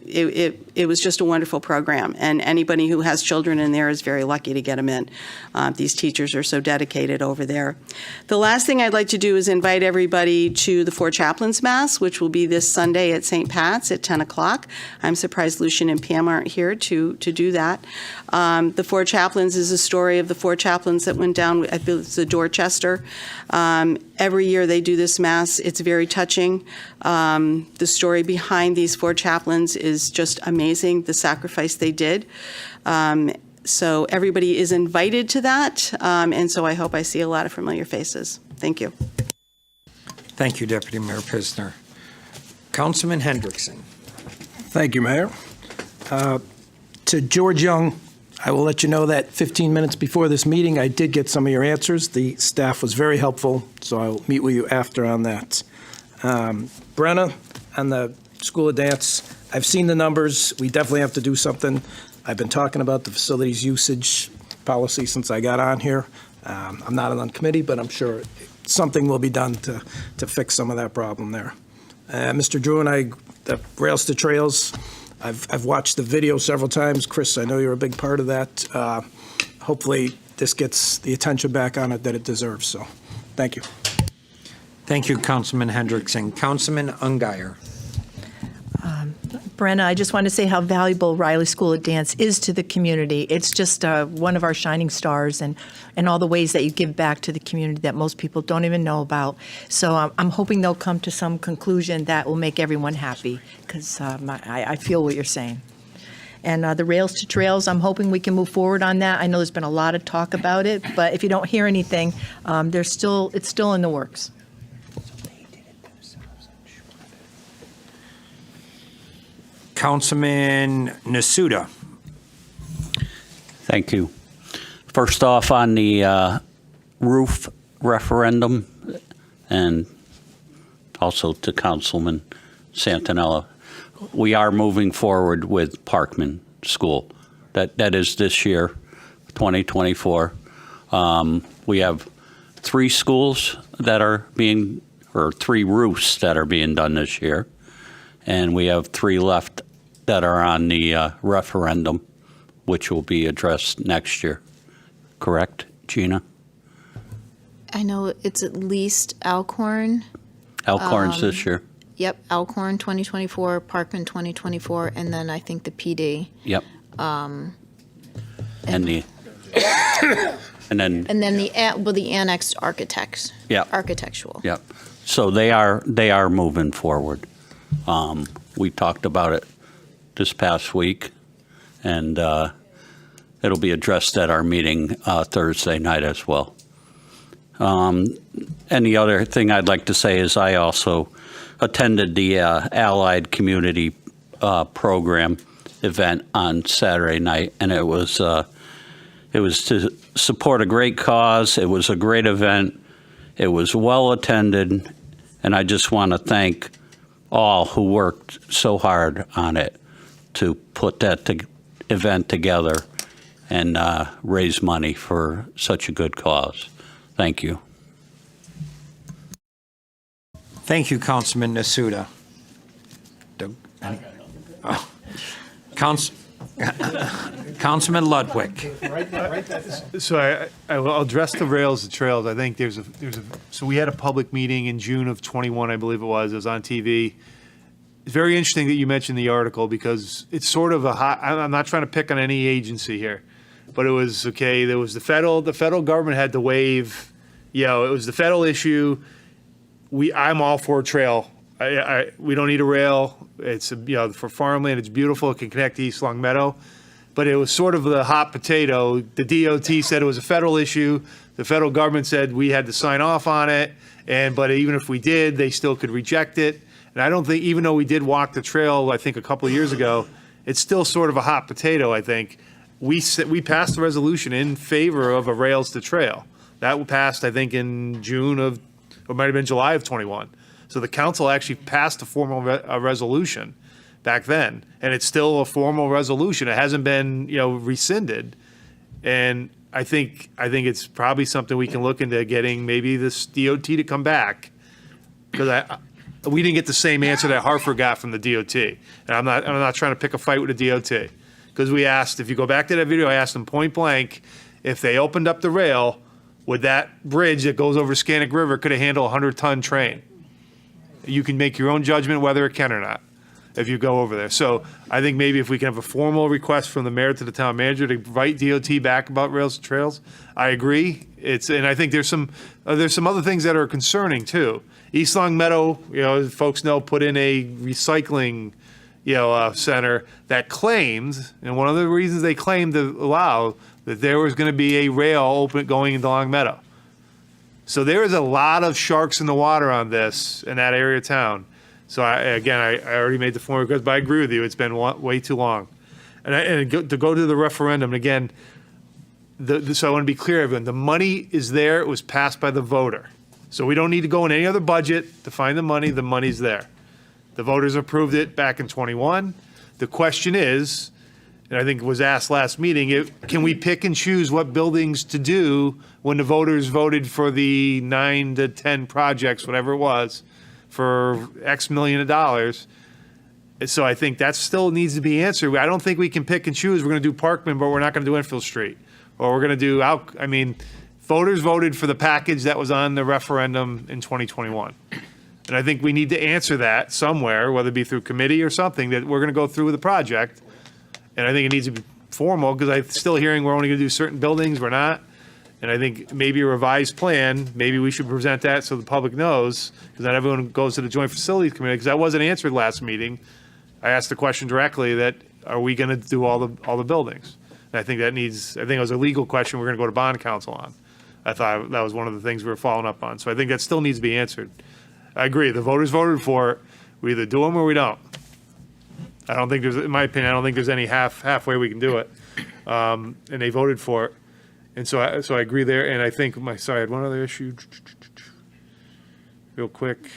It was just a wonderful program, and anybody who has children in there is very lucky to get them in. These teachers are so dedicated over there. The last thing I'd like to do is invite everybody to the Four Chaplains Mass, which will be this Sunday at St. Pat's at 10 o'clock. I'm surprised Lucian and Pam aren't here to do that. The Four Chaplains is a story of the 4 chaplains that went down, I believe it's the Dorchester. Every year they do this Mass. It's very touching. The story behind these 4 chaplains is just amazing, the sacrifice they did. So everybody is invited to that, and so I hope I see a lot of familiar faces. Thank you. Thank you, Deputy Mayor Pisner. Councilman Hendrickson. Thank you, Mayor. To George Young, I will let you know that 15 minutes before this meeting, I did get some of your answers. The staff was very helpful, so I'll meet with you after on that. Brenna, on the School of Dance, I've seen the numbers. We definitely have to do something. I've been talking about the facilities usage policy since I got on here. I'm not on the committee, but I'm sure something will be done to fix some of that problem there. Mr. Drew and I, the Rails to Trails, I've watched the video several times. Chris, I know you're a big part of that. Hopefully this gets the attention back on it that it deserves. So thank you. Thank you, Councilman Hendrickson. Councilman Ungary. Brenna, I just want to say how valuable Riley School of Dance is to the community. It's just one of our shining stars, and all the ways that you give back to the community that most people don't even know about. So I'm hoping they'll come to some conclusion that will make everyone happy, because I feel what you're saying. And the Rails to Trails, I'm hoping we can move forward on that. I know there's been a lot of talk about it, but if you don't hear anything, it's still in the works. Councilman Nasuda. Thank you. First off, on the roof referendum, and also to Councilman Santinella, we are moving forward with Parkman School. That is this year, 2024. We have 3 schools that are being, or 3 roofs that are being done this year, and we have 3 left that are on the referendum, which will be addressed next year. Correct, Gina? I know it's at least Alcorn. Alcorn's this year. Yep, Alcorn 2024, Parkman 2024, and then I think the PD. Yep. And then the annexed architects. Yep. Architectural. Yep. So they are moving forward. We talked about it this past week, and it'll be addressed at our meeting Thursday night as well. And the other thing I'd like to say is I also attended the Allied Community Program event on Saturday night, and it was to support a great cause. It was a great event. It was well attended, and I just want to thank all who worked so hard on it to put that event together and raise money for such a good cause. Thank you. Thank you, Councilman Nasuda. Councilman Ludwig. So I'll address the Rails to Trails. I think so we had a public meeting in June of 21, I believe it was. It was on TV. It's very interesting that you mentioned the article because it's sort of I'm not trying to pick on any agency here, but it was, okay, there was the federal government had to waive, it was the federal issue. I'm all for a trail. We don't need a rail. It's, for farmland, it's beautiful. It can connect to East Long Meadow. But it was sort of the hot potato. The DOT said it was a federal issue. The federal government said we had to sign off on it. But even if we did, they still could reject it. And I don't think, even though we did walk the trail, I think a couple of years ago, it's still sort of a hot potato, I think. we passed a resolution in favor of a rails to trail. That passed, I think, in June of, or it might have been July of 21. So the council actually passed a formal resolution back then, and it's still a formal resolution. It hasn't been, rescinded. And I think it's probably something we can look into getting maybe this DOT to come back, because we didn't get the same answer that Hartford got from the DOT. And I'm not trying to pick a fight with the DOT, because we asked, if you go back to that video, I asked them point blank, if they opened up the rail, would that bridge that goes over Scannick River could have handled a 100-ton train? You can make your own judgment whether it can or not if you go over there. So I think maybe if we can have a formal request from the mayor to the town manager to write DOT back about rails and trails, I agree. And I think there's some other things that are concerning too. East Long Meadow, as folks know, put in a recycling, center that claimed, and one of the reasons they claimed to allow that there was going to be a rail going into Long Meadow. So there is a lot of sharks in the water on this in that area of town. So I already made the formal request, but I agree with you. It's been way too long. And to go to the referendum, again, so I want to be clear, everyone, the money is there. It was passed by the voter. So we don't need to go in any other budget to find the money. The money's there. The voters approved it back in 21. The question is, and I think it was asked last meeting, can we pick and choose what buildings to do when the voters voted for the 9 to 10 projects, whatever it was, for X million of dollars? So I think that still needs to be answered. I don't think we can pick and choose. We're going to do Parkman, but we're not going to do Enfield Street. Or we're going to do voters voted for the package that was on the referendum in 2021. And I think we need to answer that somewhere, whether it be through committee or something, that we're going to go through with the project. And I think it needs to be formal, because I'm still hearing we're only going to do certain buildings, we're not. And I think maybe a revised plan, maybe we should present that so the public knows, because not everyone goes to the Joint Facilities Committee, because that wasn't answered last meeting. I asked the question directly that, are we going to do all the buildings? And I think it was a legal question we're going to go to bond council on. I thought that was one of the things we were following up on. So I think that still needs to be answered. I agree, the voters voted for it. We either do them or we don't. In my opinion, I don't think there's any halfway we can do it. And they voted for it. And so I agree there. And I think, I had one other issue real quick.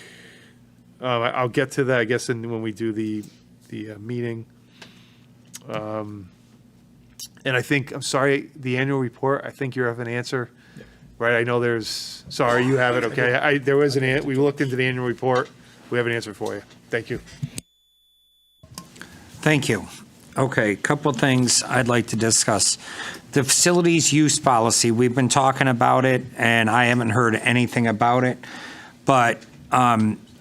I'll get to that, I guess, when we do the meeting. And I think, I'm sorry, the annual report, I think you have an answer, right? I know sorry, you have it, okay. There was we looked into the annual report. We have an answer for you. Thank you. Thank you. Okay, a couple things I'd like to discuss. The facilities use policy, we've been talking about it, and I haven't heard anything about it. But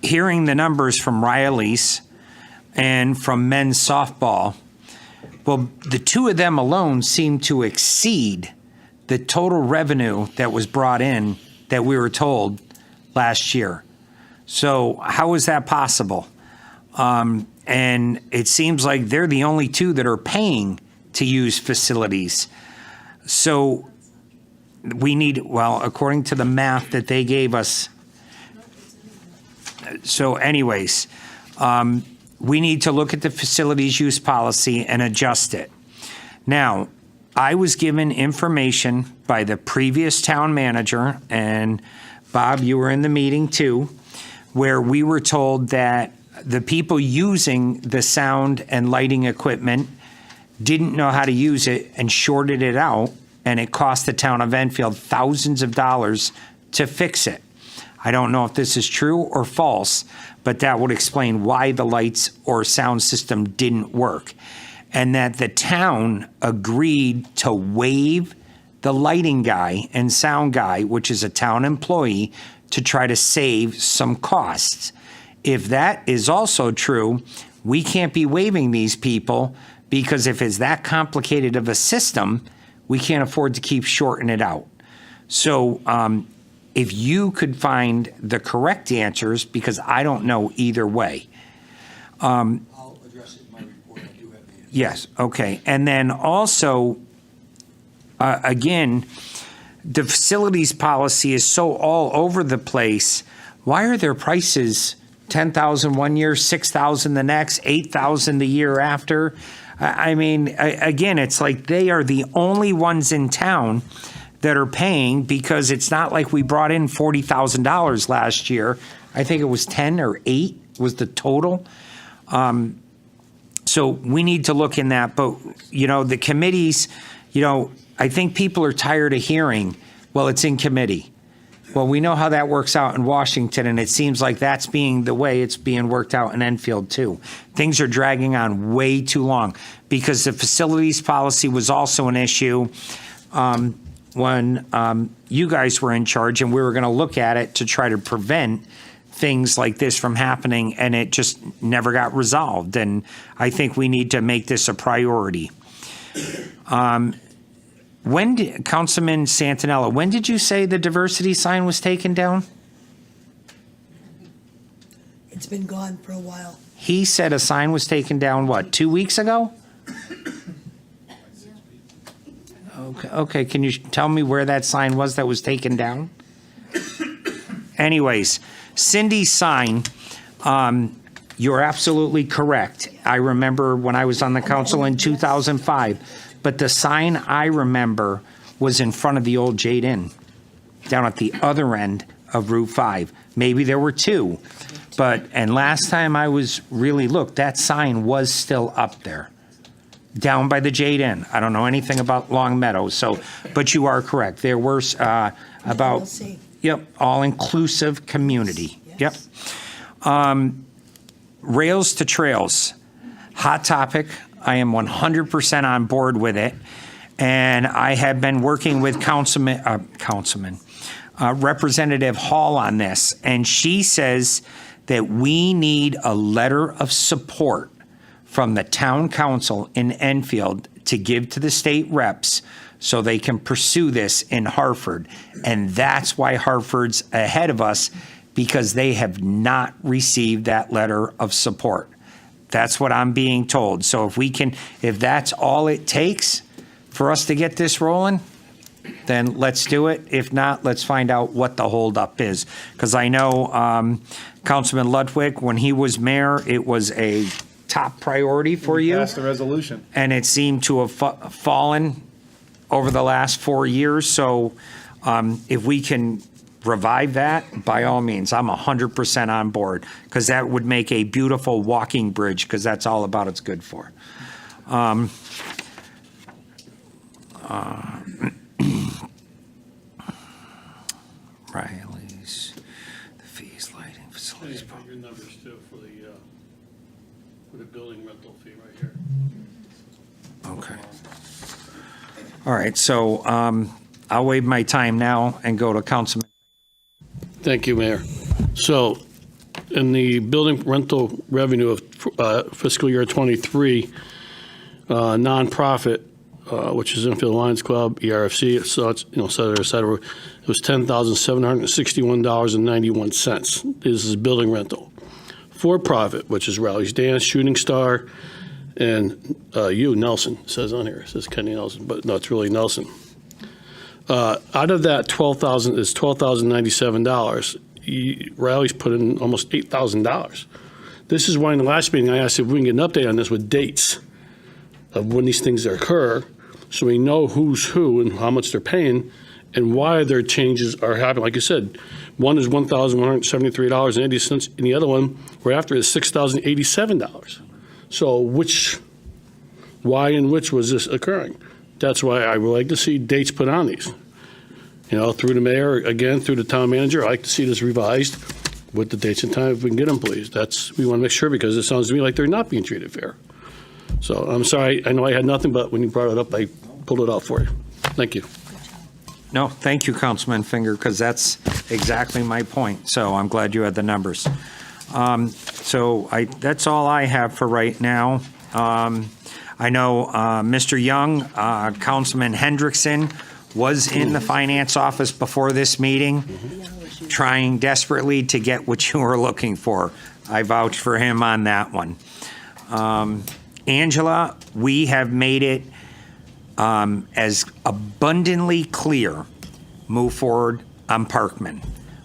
hearing the numbers from Riley's and from men's softball, well, the two of them alone seem to exceed the total revenue that was brought in that we were told last year. So how is that possible? And it seems like they're the only two that are paying to use facilities. So we need, according to the math that they gave us. So anyways, we need to look at the facilities use policy and adjust it. Now, I was given information by the previous town manager, and Bob, you were in the meeting too, where we were told that the people using the sound and lighting equipment didn't know how to use it and shorted it out, and it cost the town of Enfield thousands of dollars to fix it. I don't know if this is true or false, but that would explain why the lights or sound system didn't work. And that the town agreed to waive the lighting guy and sound guy, which is a town employee, to try to save some costs. If that is also true, we can't be waiving these people, because if it's that complicated of a system, we can't afford to keep shorting it out. So if you could find the correct answers, because I don't know either way. I'll address it in my report. I do have the answer. Yes, okay. And then also, again, the facilities policy is so all over the place. Why are their prices $10,000 one year, $6,000 the next, $8,000 the year after? I mean, again, it's like they are the only ones in town that are paying, because it's not like we brought in $40,000 last year. I think it was 10 or 8 was the total. So we need to look in that. But, the committees, I think people are tired of hearing, well, it's in committee. Well, we know how that works out in Washington, and it seems like that's being the way it's being worked out in Enfield, too. Things are dragging on way too long, because the facilities policy was also an issue when you guys were in charge, and we were going to look at it to try to prevent things like this from happening, and it just never got resolved. And I think we need to make this a priority. Councilman Santinella, when did you say the diversity sign was taken down? It's been gone for a while. He said a sign was taken down, what, 2 weeks ago? Okay, can you tell me where that sign was that was taken down? Anyways, Cindy's sign, you're absolutely correct. I remember when I was on the council in 2005, but the sign I remember was in front of the old Jade Inn, down at the other end of Route 5. Maybe there were 2, and last time I was really looked, that sign was still up there, down by the Jade Inn. I don't know anything about Long Meadow, but you are correct. There were about, all-inclusive community. Yep. Rails to Trails, hot topic. I am 100% on board with it, and I have been working with Representative Hall on this, and she says that we need a letter of support from the town council in Enfield to give to the state reps so they can pursue this in Hartford. And that's why Hartford's ahead of us, because they have not received that letter of support. That's what I'm being told. So if that's all it takes for us to get this rolling, then let's do it. If not, let's find out what the holdup is. Because I know Councilman Ludwig, when he was mayor, it was a top priority for you. Passed the resolution. And it seemed to have fallen over the last 4 years. So if we can revive that, by all means, I'm 100% on board, because that would make a beautiful walking bridge, because that's all about it's good for. Riley's, the fees, lighting, facilities. Your numbers too for the building rental fee right here. Okay. All right, so I'll waive my time now and go to Councilman. Thank you, Mayor. So in the building rental revenue of fiscal year 23, nonprofit, which is Enfield Lions Club, ERFC, so it's, et cetera, it was $10,761.91. This is building rental. For-profit, which is Rally's Dance, Shooting Star, and Nelson, says on here. It says Kenny Nelson, but no, it's really Nelson. Out of that $12,097. Riley's put in almost $8,000. This is why in the last meeting I asked if we can get an update on this with dates of when these things occur, so we know who's who and how much they're paying and why their changes are happening. Like I said, one is $1,173.80, and the other one right after is $6,087. So why and which was this occurring? That's why I would like to see dates put on these. Through the mayor, again, through the town manager, I'd like to see this revised with the dates and time if we can get them, please. We want to make sure, because it sounds to me like they're not being treated fair. So I'm sorry, I know I had nothing, but when you brought it up, I pulled it out for you. Thank you. No, thank you, Councilman Finger, because that's exactly my point. So I'm glad you had the numbers. That's all I have for right now. I know Mr. Young, Councilman Hendrickson, was in the finance office before this meeting, trying desperately to get what you were looking for. I vouch for him on that one. Angela, we have made it as abundantly clear, move forward on Parkman.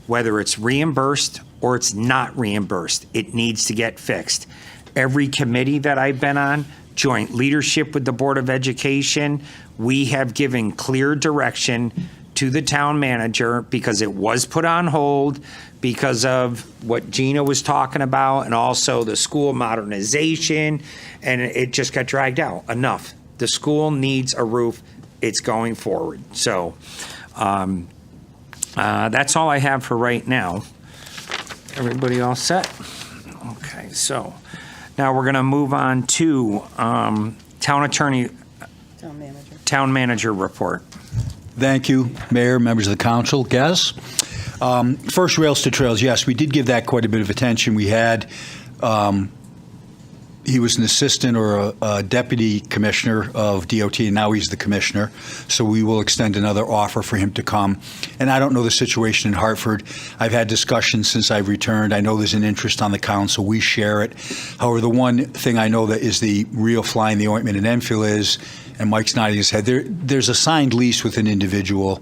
Whether it's reimbursed or it's not reimbursed, it needs to get fixed. every committee that I've been on, joint leadership with the Board of Education, we have given clear direction to the town manager because it was put on hold because of what Gina was talking about and also the school modernization, and it just got dragged out. Enough. The school needs a roof. It's going forward. So that's all I have for right now. Everybody all set? Okay, so now we're going to move on to town manager report. Thank you, Mayor, members of the council. Gaz? First, rails to trails. Yes, we did give that quite a bit of attention. We had, he was an assistant or a deputy commissioner of DOT, and now he's the commissioner. So we will extend another offer for him to come. And I don't know the situation in Hartford. I've had discussions since I've returned. I know there's an interest on the council. We share it. However, the one thing I know that is the real fly in the ointment in Enfield is, and Mike's nodding his head, there's a signed lease with an individual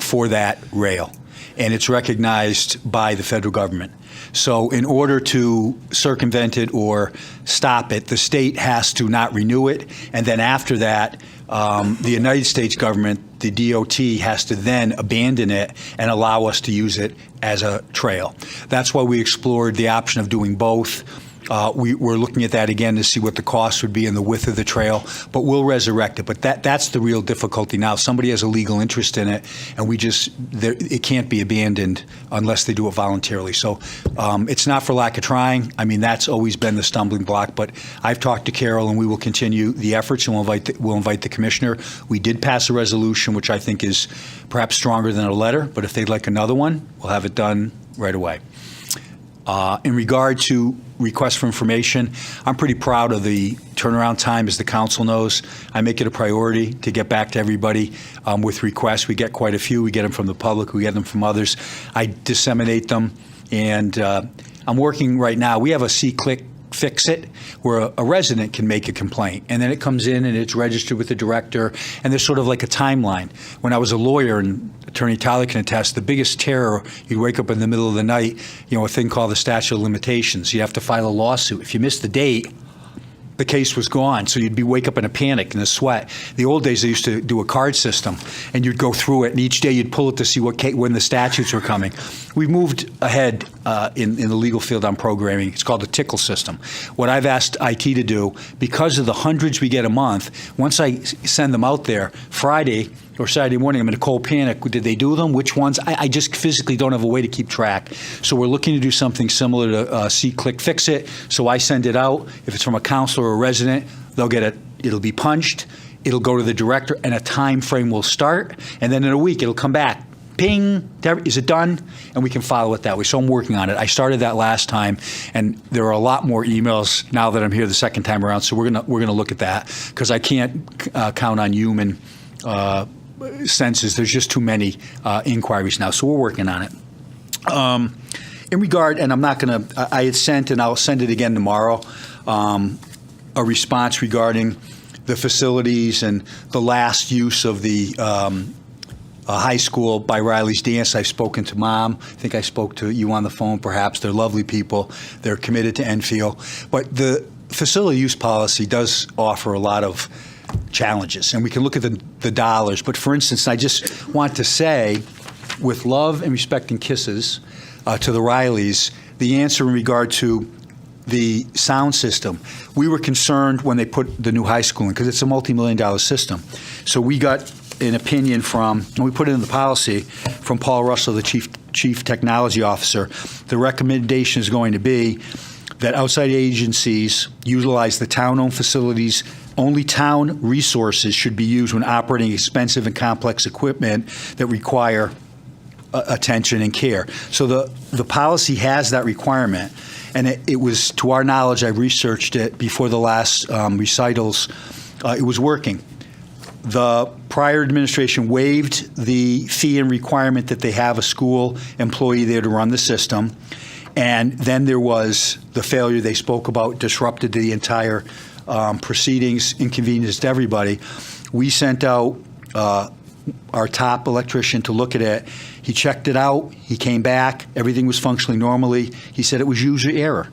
for that rail, and it's recognized by the federal government. So in order to circumvent it or stop it, the state has to not renew it, and then after that, the United States government, the DOT, has to then abandon it and allow us to use it as a trail. That's why we explored the option of doing both. We're looking at that again to see what the cost would be and the width of the trail, but we'll resurrect it. But that's the real difficulty now. Somebody has a legal interest in it, and it can't be abandoned unless they do it voluntarily. So it's not for lack of trying. I mean, that's always been the stumbling block. But I've talked to Carol, and we will continue the efforts, and we'll invite the commissioner. We did pass a resolution, which I think is perhaps stronger than a letter, but if they'd like another one, we'll have it done right away. In regard to requests for information, I'm pretty proud of the turnaround time, as the council knows. I make it a priority to get back to everybody with requests. We get quite a few. We get them from the public. We get them from others. I disseminate them, and I'm working right now. We have a C-Click Fix-It where a resident can make a complaint, and then it comes in and it's registered with the director, and there's sort of like a timeline. When I was a lawyer, and Attorney Tyler can attest, the biggest terror, you wake up in the middle of the night, a thing called the statute of limitations. You have to file a lawsuit. If you miss the date, the case was gone, so you'd wake up in a panic and a sweat. The old days, they used to do a card system, and you'd go through it, and each day you'd pull it to see when the statutes were coming. We moved ahead in the legal field on programming. It's called the Tickle system. What I've asked IT to do, because of the hundreds we get a month, once I send them out there, Friday or Saturday morning, I'm in a cold panic. Did they do them? Which ones? I just physically don't have a way to keep track. So we're looking to do something similar to C-Click Fix-It. So I send it out. If it's from a counselor or a resident, they'll get it. It'll be punched. It'll go to the director, and a time frame will start. And then in a week, it'll come back. Ping, is it done? And we can follow it that way. So I'm working on it. I started that last time, and there are a lot more emails now that I'm here the second time around. So we're gonna look at that, because I can't count on human senses. There's just too many inquiries now. So we're working on it. In regard, and I'm not going to, I had sent, and I'll send it again tomorrow, a response regarding the facilities and the last use of the high school by Riley's Dance. I've spoken to Mom. I think I spoke to you on the phone, perhaps. They're lovely people. They're committed to Enfield. But the facility use policy does offer a lot of challenges, and we can look at the dollars. But for instance, I just want to say, with love and respect and kisses to the Rileys, the answer in regard to the sound system, we were concerned when they put the new high school in, because it's a multi-million-dollar system. So we got an opinion from, and we put it in the policy, from Paul Russell, the chief technology officer. The recommendation is going to be that outside agencies utilize the town-owned facilities. Only town resources should be used when operating expensive and complex equipment that require attention and care. So the policy has that requirement, and it was, to our knowledge, I researched it before the last recitals, it was working. The prior administration waived the fee and requirement that they have a school employee there to run the system, and then there was the failure they spoke about, disrupted the entire proceedings, inconvenienced everybody. We sent out our top electrician to look at it. He checked it out. He came back. Everything was functioning normally. He said it was user error.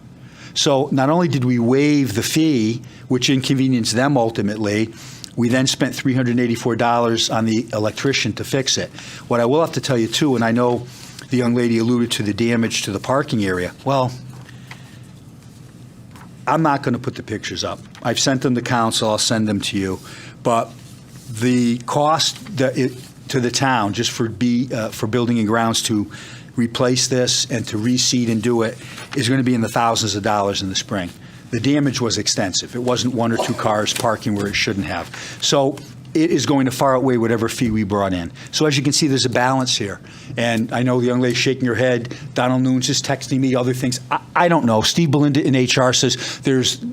So not only did we waive the fee, which inconvenienced them ultimately, we then spent $384 on the electrician to fix it. What I will have to tell you too, and I know the young lady alluded to the damage to the parking area. Well, I'm not going to put the pictures up. I've sent them to council. I'll send them to you. But the cost to the town just for building and grounds to replace this and to reseed and do it is going to be in the thousands of dollars in the spring. The damage was extensive. It wasn't one or two cars parking where it shouldn't have. So it is going to far outweigh whatever fee we brought in. So as you can see, there's a balance here. And I know the young lady shaking her head. Donald Nunes is texting me other things. I don't know. Steve Belinda in HR says there's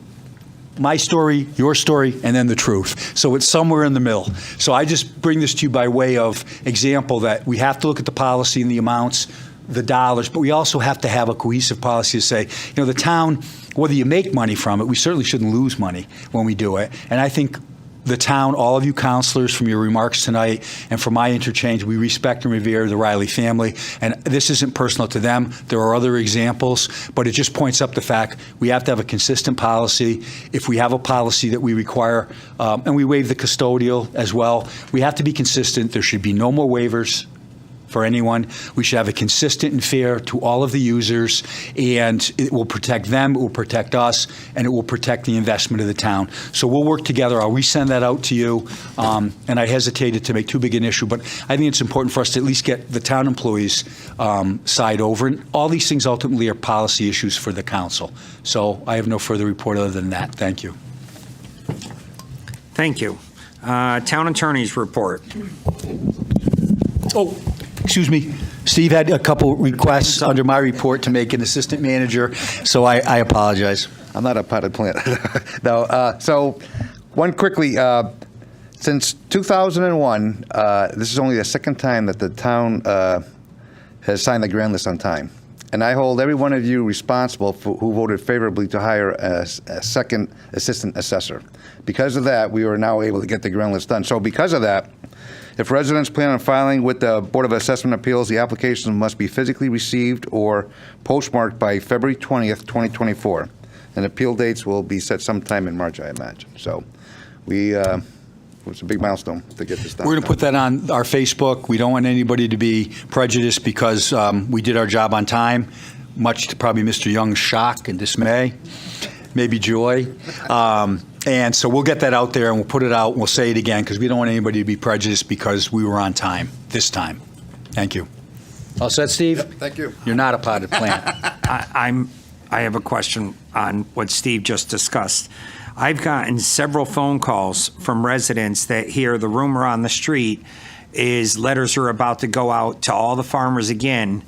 my story, your story, and then the truth. So it's somewhere in the middle. So I just bring this to you by way of example that we have to look at the policy and the amounts, the dollars, but we also have to have a cohesive policy to say, the town, whether you make money from it, we certainly shouldn't lose money when we do it. And I think the town, all of you counselors, from your remarks tonight and from my interchange, we respect and revere the Riley family. And this isn't personal to them. There are other examples, but it just points up the fact we have to have a consistent policy. If we have a policy that we require, and we waive the custodial as well, we have to be consistent. There should be no more waivers for anyone. We should have it consistent and fair to all of the users, and it will protect them, it will protect us, and it will protect the investment of the town. So we'll work together. I'll resend that out to you, and I hesitated to make too big an issue, but I think it's important for us to at least get the town employees' side over, and all these things ultimately are policy issues for the council. So I have no further report other than that. Thank you. Thank you. Town attorney's report. Oh, excuse me. Steve had a couple requests under my report to make an assistant manager, so I apologize. I'm not a potted plant. No. So one quickly, since 2001, this is only the second time that the town has signed the grand list on time. And I hold every one of you responsible for who voted favorably to hire a second assistant assessor. Because of that, we are now able to get the grand list done. So because of that, if residents plan on filing with the Board of Assessment Appeals, the application must be physically received or postmarked by February 20th, 2024. And appeal dates will be set sometime in March, I imagine. So it's a big milestone to get this done. We're going to put that on our Facebook. We don't want anybody to be prejudiced because we did our job on time, much to probably Mr. Young's shock and dismay, maybe joy. And so we'll get that out there and we'll put it out and we'll say it again because we don't want anybody to be prejudiced because we were on time this time. Thank you. All set, Steve? Yep, thank you. You're not a potted plant. I have a question on what Steve just discussed. I've gotten several phone calls from residents that hear the rumor on the street is letters are about to go out to all the farmers again,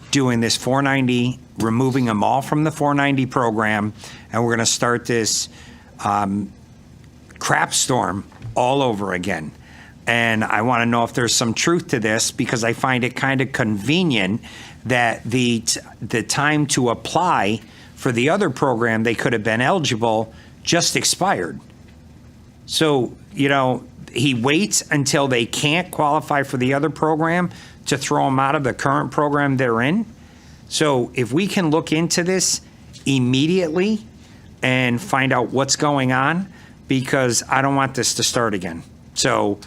doing this 490, removing them all from the 490 program, and we're going to start this crap storm all over again. And I want to know if there's some truth to this because I find it kind of convenient that the time to apply for the other program they could have been eligible just expired. So, he waits until they can't qualify for the other program to throw them out of the current program they're in. So if we can look into this immediately and find out what's going on, because I don't want this to start again. So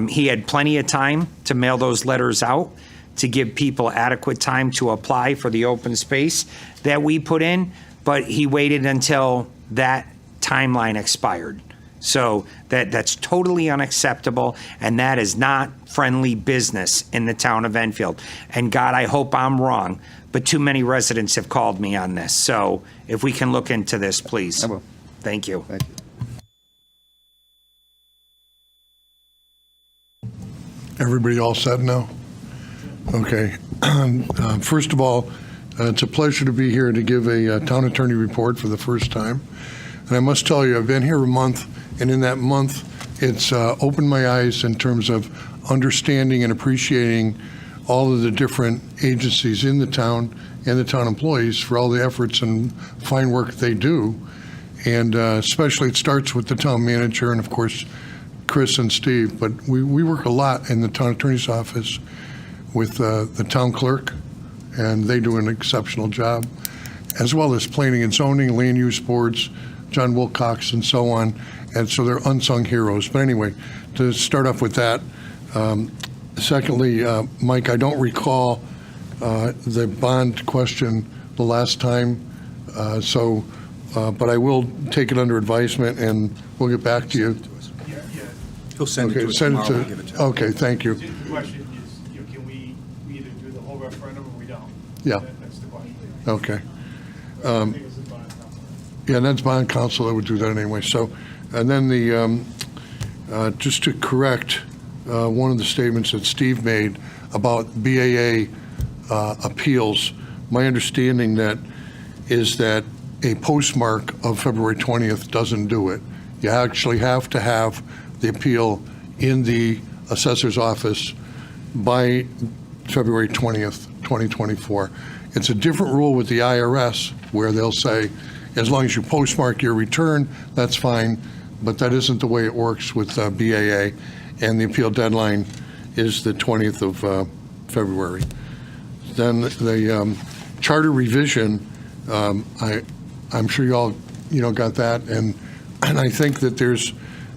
he had plenty of time to mail those letters out to give people adequate time to apply for the open space that we put in, but he waited until that timeline expired. So that's totally unacceptable, and that is not friendly business in the town of Enfield. And God, I hope I'm wrong, but too many residents have called me on this. So if we can look into this, please. I will. Thank you. Thank you. Everybody all set now? Okay. First of all, it's a pleasure to be here to give a town attorney report for the first time. And I must tell you, I've been here a month, and in that month, it's opened my eyes in terms of understanding and appreciating all of the different agencies in the town and the town employees for all the efforts and fine work they do. And especially it starts with the town manager and, of course, Chris and Steve. But we work a lot in the town attorney's office with the town clerk, and they do an exceptional job. as well as planning and zoning, land use boards, John Wilcox, and so on. And so they're unsung heroes. But anyway, to start off with that. Secondly, Mike, I don't recall the bond question the last time, but I will take it under advisement, and we'll get back to you. He'll send it to us send it tomorrow. We'll give it to him. Okay, thank you. The question is, can we either do the whole referendum or we don't? Yeah. That's the question. Okay. Yeah, that's bond counsel that would do that anyway. So, and then just to correct one of the statements that Steve made about BAA appeals, my understanding is that a postmark of February 20th doesn't do it. You actually have to have the appeal in the assessor's office by February 20th, 2024. It's a different rule with the IRS where they'll say, as long as you postmark your return, that's fine, but that isn't the way it works with BAA, and the appeal deadline is the 20th of February. Then the charter revision, I'm sure you all got that, and I think that there's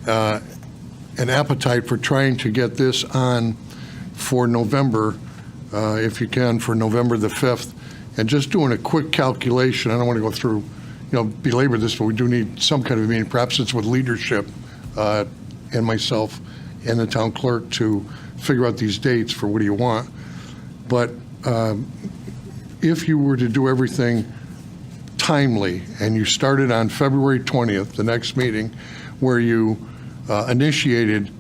an appetite for trying to get this on for November, if you can, for November the 5th. And just doing a quick calculation, I don't want to go through, belabor this, but we do need some kind of a meeting. Perhaps it's with leadership and myself and the town clerk to figure out these dates for what do you want. But if you were to do everything timely and you started on February 20th, the next meeting, where you initiated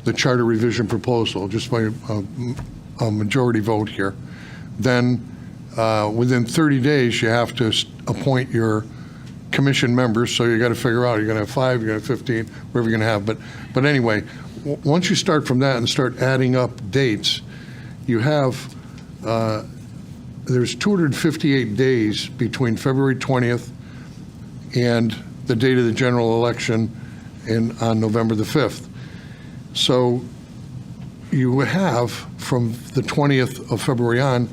the charter revision proposal, just by a majority vote here, then within 30 days, you have to appoint your commission members. So you got to figure out, you're going to have 5, you're going to have 15, whatever you're going to have. But anyway, once you start from that and start adding up dates, you have, there's 258 days between February 20th and the date of the general election on November the 5th. So you have, from the 20th of February on,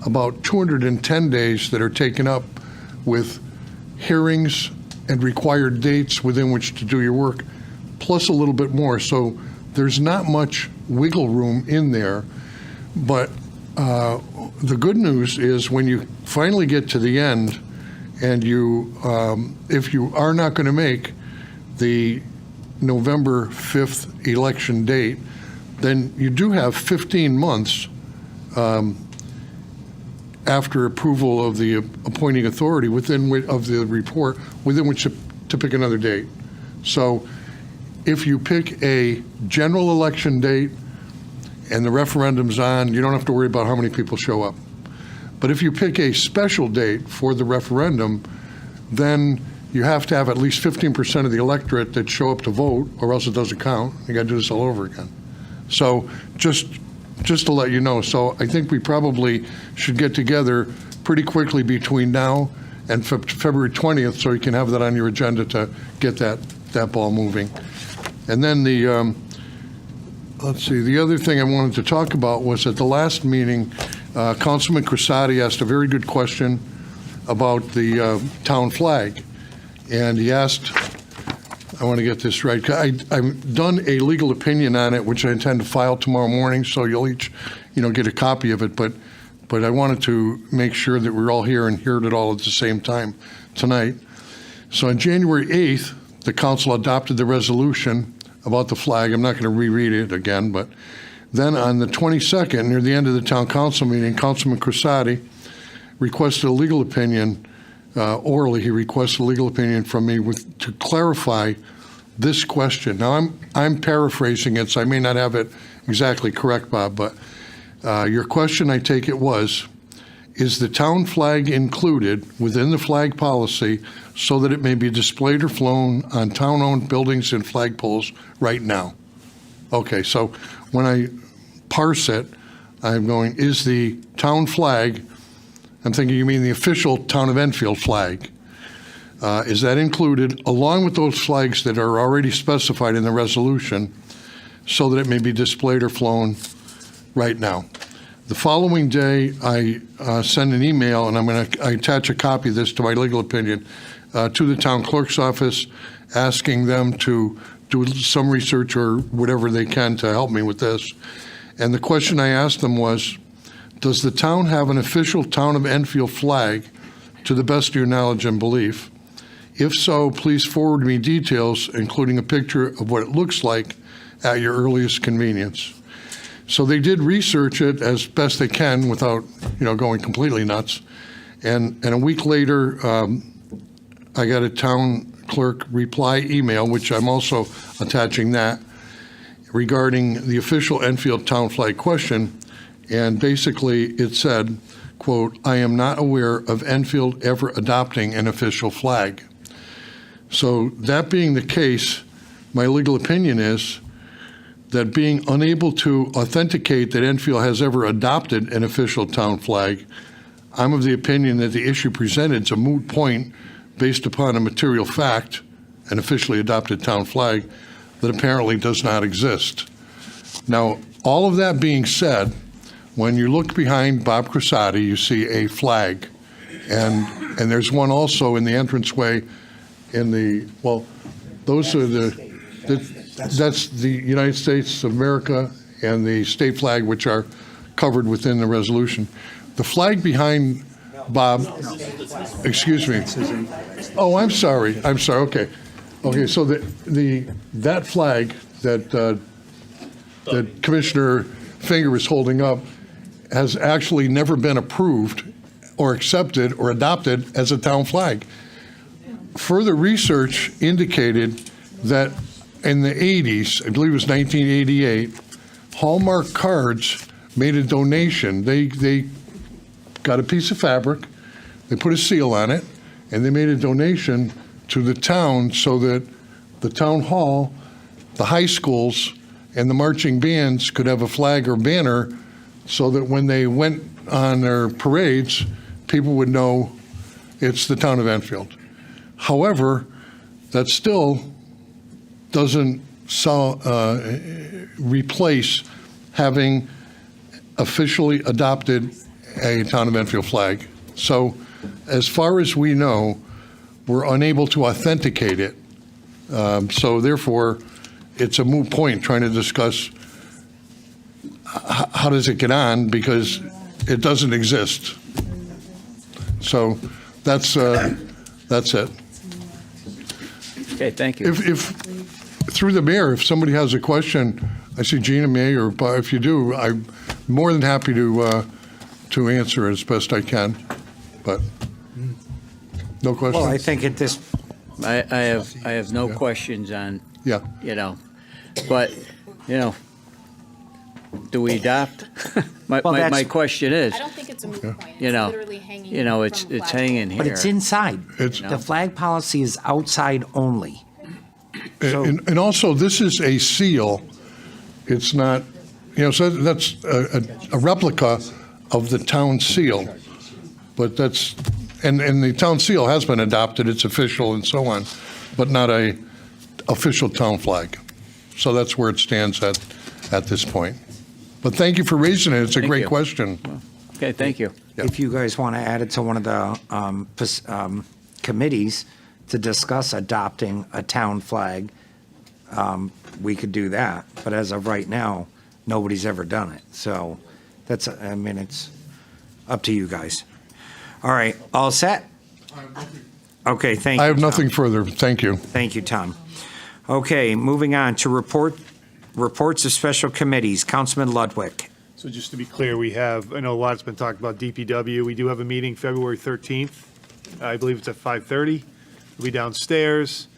about 210 days that are taken up with hearings and required dates within which to do your work, plus a little bit more. So there's not much wiggle room in there. But the good news is when you finally get to the end and you, if you are not going to make the November 5th election date, then you do have 15 months after approval of the appointing authority of the report within which to pick another date. So if you pick a general election date and the referendum's on, you don't have to worry about how many people show up. But if you pick a special date for the referendum, then you have to have at least 15% of the electorate that show up to vote, or else it doesn't count. You got to do this all over again. So just to let you know, so I think we probably should get together pretty quickly between now and February 20th, so you can have that on your agenda to get that ball moving. And then let's see, the other thing I wanted to talk about was at the last meeting, Councilman Crissati asked a very good question about the town flag. And he asked, I want to get this right, I've done a legal opinion on it, which I intend to file tomorrow morning, so you'll each, get a copy of it. But I wanted to make sure that we're all here and heard it all at the same time tonight. So on January 8th, the council adopted the resolution about the flag. I'm not going to reread it again, but then on the 22nd, near the end of the town council meeting, Councilman Crissati requested a legal opinion. Orally, he requested a legal opinion from me to clarify this question. Now, I'm paraphrasing it, so I may not have it exactly correct, Bob, but your question, I take it, was, is the town flag included within the flag policy so that it may be displayed or flown on town-owned buildings and flagpoles right now? Okay, so when I parse it, I'm going, is the town flag, I'm thinking you mean the official Town of Enfield flag. Is that included along with those flags that are already specified in the resolution so that it may be displayed or flown right now? The following day, I send an email, and I attach a copy of this to my legal opinion, to the town clerk's office, asking them to do some research or whatever they can to help me with this. And the question I asked them was, does the town have an official Town of Enfield flag to the best of your knowledge and belief? If so, please forward me details, including a picture of what it looks like at your earliest convenience. So they did research it as best they can without, going completely nuts. And a week later, I got a town clerk reply email, which I'm also attaching that, regarding the official Enfield town flag question. And basically it said, quote, "I am not aware of Enfield ever adopting an official flag." So that being the case, my legal opinion is that being unable to authenticate that Enfield has ever adopted an official town flag, I'm of the opinion that the issue presented is a moot point based upon a material fact, an officially adopted town flag, that apparently does not exist. Now, all of that being said, when you look behind Bob Crosati, you see a flag. And there's one also in the entranceway those are that's the United States of America and the state flag, which are covered within the resolution. The flag behind Bob, excuse me. Oh, I'm sorry. Okay. So that flag that Commissioner Finger is holding up has actually never been approved or accepted or adopted as a town flag. Further research indicated that in the 80s, I believe it was 1988, Hallmark Cards made a donation. They got a piece of fabric, they put a seal on it, and they made a donation to the town so that the town hall, the high schools, and the marching bands could have a flag or banner so that when they went on their parades, people would know it's the town of Enfield. However, that still doesn't replace having officially adopted a town of Enfield flag. So as far as we know, we're unable to authenticate it. So therefore, it's a moot point trying to discuss how does it get on, because it doesn't exist. So that's it. Okay, thank you. If through the mayor, if somebody has a question, I see Gina may, or if you do, I'm more than happy to answer it as best I can. But no questions. Well, I think at this, I have no questions on, Yeah. But, do we adopt? My question is, I don't think it's a moot point. It's literally hanging from a it's hanging here. but it's inside. The flag policy is outside only. And also, this is a seal. It's not, so that's a replica of the town seal. But that's, and the town seal has been adopted, it's official and so on, but not a official town flag. So that's where it stands at this point. But thank you for raising it. It's a Thank great you. question. Okay, thank you. If you guys want to add it to one of the committees to discuss adopting a town flag, we could do that. But as of right now, nobody's ever done it. So it's up to you guys. All right, all set? Okay, thank you. I have Tom. nothing further. Thank you. Thank you, Tom. Okay, moving on to reports of special committees. Councilman Ludwig. So just to be clear, I know a lot's been talked about DPW. We do have a meeting February 13th. I believe it's at 5:30. We'll be downstairs,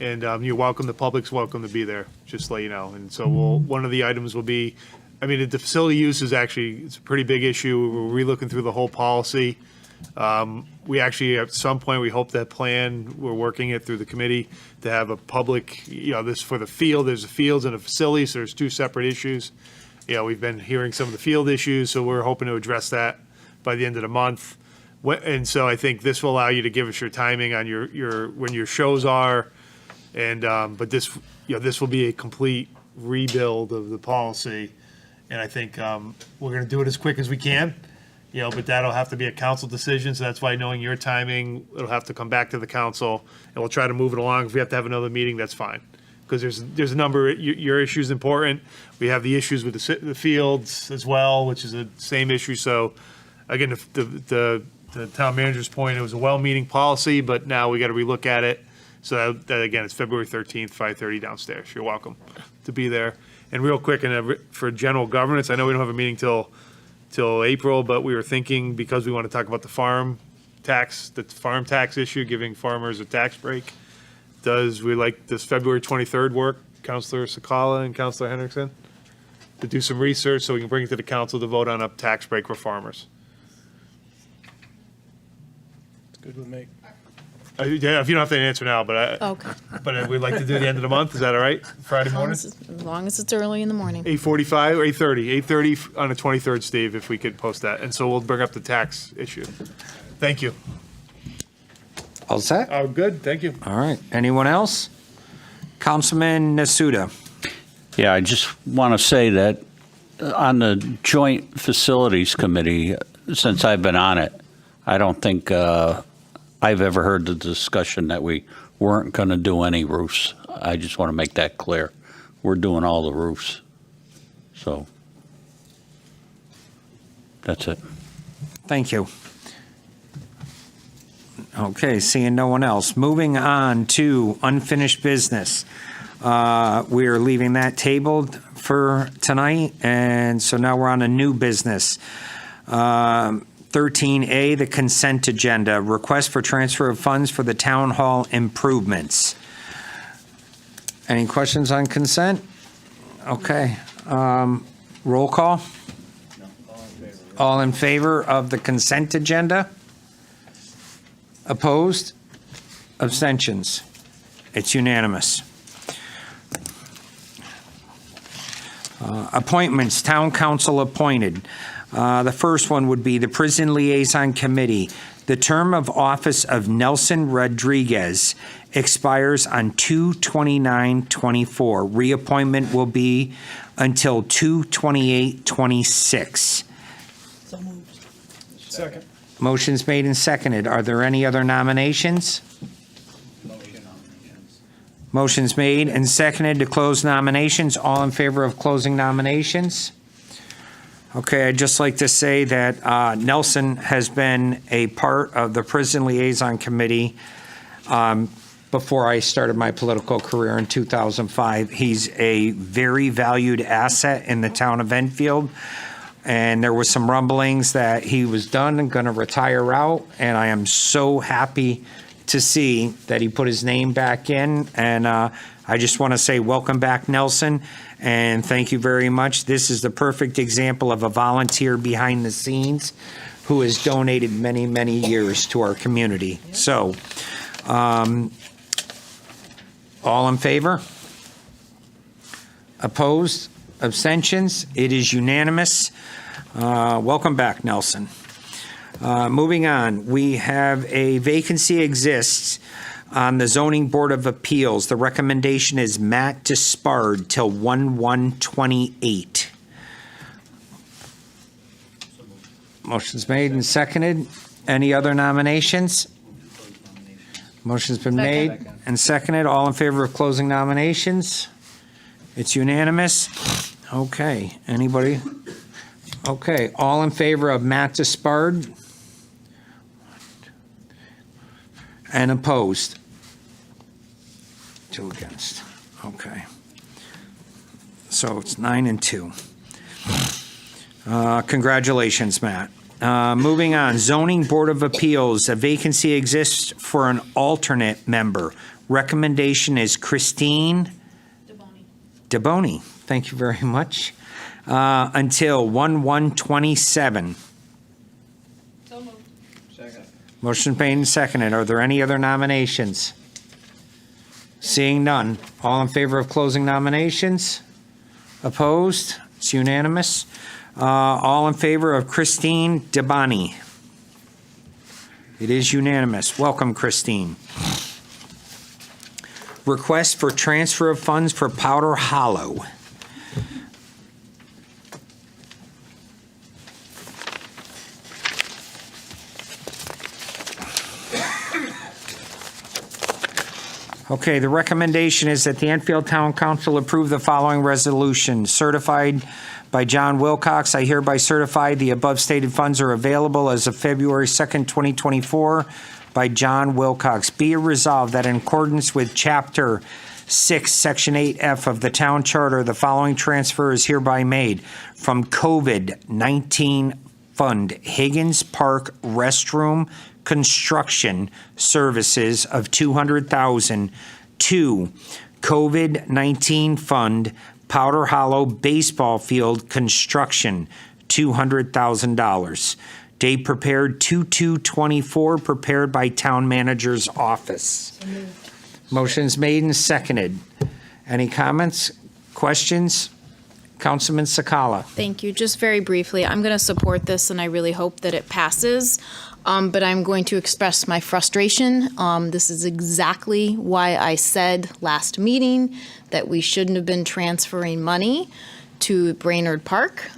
and you're welcome. The public's welcome to be there, just to let you know. And so one of the items will be, the facility use is it's a pretty big issue. We're relooking through the whole policy. We actually, at some point, we hope that plan, we're working it through the committee to have a public, this for the field, there's the fields and the facilities, so there's two separate issues. We've been hearing some of the field issues, so we're hoping to address that by the end of the month. And so I think this will allow you to give us your timing on when your shows are. And, but this will be a complete rebuild of the policy. And I think we're going to do it as quick as we can, but that'll have to be a council decision. So that's why, knowing your timing, it'll have to come back to the council, and we'll try to move it along. If we have to have another meeting, that's fine. Because there's a number, your issue is important. We have the issues with the fields as well, which is the same issue. So again, the town manager's point, it was a well-meaning policy, but now we got to relook at it. So that again, it's February 13th, 5:30 downstairs. You're welcome to be there. And real quick, and for general governance, I know we don't have a meeting till April, but we were thinking, because we want to talk about the farm tax issue, giving farmers a tax break. Does February 23rd work, Councilor Sakala and Councilor Henriksen? To do some research so we can bring it to the council to vote on a tax break for farmers. It's good with me. Yeah, if you don't have to answer now, but we'd like to do the end of the month. Is that all right? Friday morning? As long as it's early in the morning. 8:45 or 8:30? 8:30 on the 23rd, Steve, if we could post that. And so we'll bring up the tax issue. Thank you. All set? Oh, good. Thank you. All right. Anyone else? Councilman Nasuda. Yeah, I just want to say that on the Joint Facilities Committee, since I've been on it, I don't think I've ever heard the discussion that we weren't going to do any roofs. I just want to make that clear. We're doing all the roofs. So that's it. Thank you. Okay, seeing no one else. Moving on to unfinished business. We are leaving that tabled for tonight, and so now we're on a new business. 13A, the consent agenda, request for transfer of funds for the town hall improvements. Any questions on consent? Okay. Roll call? All in favor of the consent agenda? Opposed? Abstentions? It's unanimous. Appointments, town council appointed. The first one would be the Prison Liaison Committee. The term of office of Nelson Rodriguez expires on 2/29/24. Reappointment will be until 2/28/26. So moved. Second. Motion's made and seconded. Are there any other nominations? Motion's made and seconded to close nominations. All in favor of closing nominations? Okay, I'd just like to say that Nelson has been a part of the Prison Liaison Committee before I started my political career in 2005. He's a very valued asset in the town of Enfield. And there was some rumblings that he was done and going to retire out. And I am so happy to see that he put his name back in. And I just want to say welcome back, Nelson, and thank you very much. This is the perfect example of a volunteer behind the scenes who has donated many, many years to our community. So, all in favor? Opposed? Abstentions? It is unanimous. Welcome back, Nelson. Moving on, we have a vacancy exists on the Zoning Board of Appeals. The recommendation is Matt Despard till 1/1/28. Motion's made and seconded. Any other nominations? Motion's been made and seconded. All in favor of closing nominations? It's unanimous. Okay, anybody? Okay, all in favor of Matt Despard? And opposed? 2 against. Okay. So it's 9 and 2. Congratulations, Matt. Moving on, Zoning Board of Appeals, a vacancy exists for an alternate member. Recommendation is Christine DeBoni. Thank you very much. Until 1/1/27. So moved. Second. Motion made and seconded. Are there any other nominations? Seeing none. All in favor of closing nominations? Opposed? It's unanimous. All in favor of Christine DeBoni? It is unanimous. Welcome, Christine. Request for transfer of funds for Powder Hollow. Okay, the recommendation is that the Enfield Town Council approve the following resolution. Certified by John Wilcox, I hereby certify the above stated funds are available as of February 2nd, 2024 by John Wilcox. Be it resolved that in accordance with Chapter 6, Section 8F of the Town Charter, the following transfer is hereby made from COVID-19 Fund, Higgins Park Restroom Construction Services of $200,000 to COVID-19 Fund, Powder Hollow Baseball Field Construction, $200,000. Date prepared 2/2/24, prepared by Town Manager's Office. Motion's made and seconded. Any comments, questions? Councilman Sakala. Thank you. Just very briefly, I'm going to support this, and I really hope that it passes. But I'm going to express my frustration. This is exactly why I said last meeting that we shouldn't have been transferring money to Brainerd Park,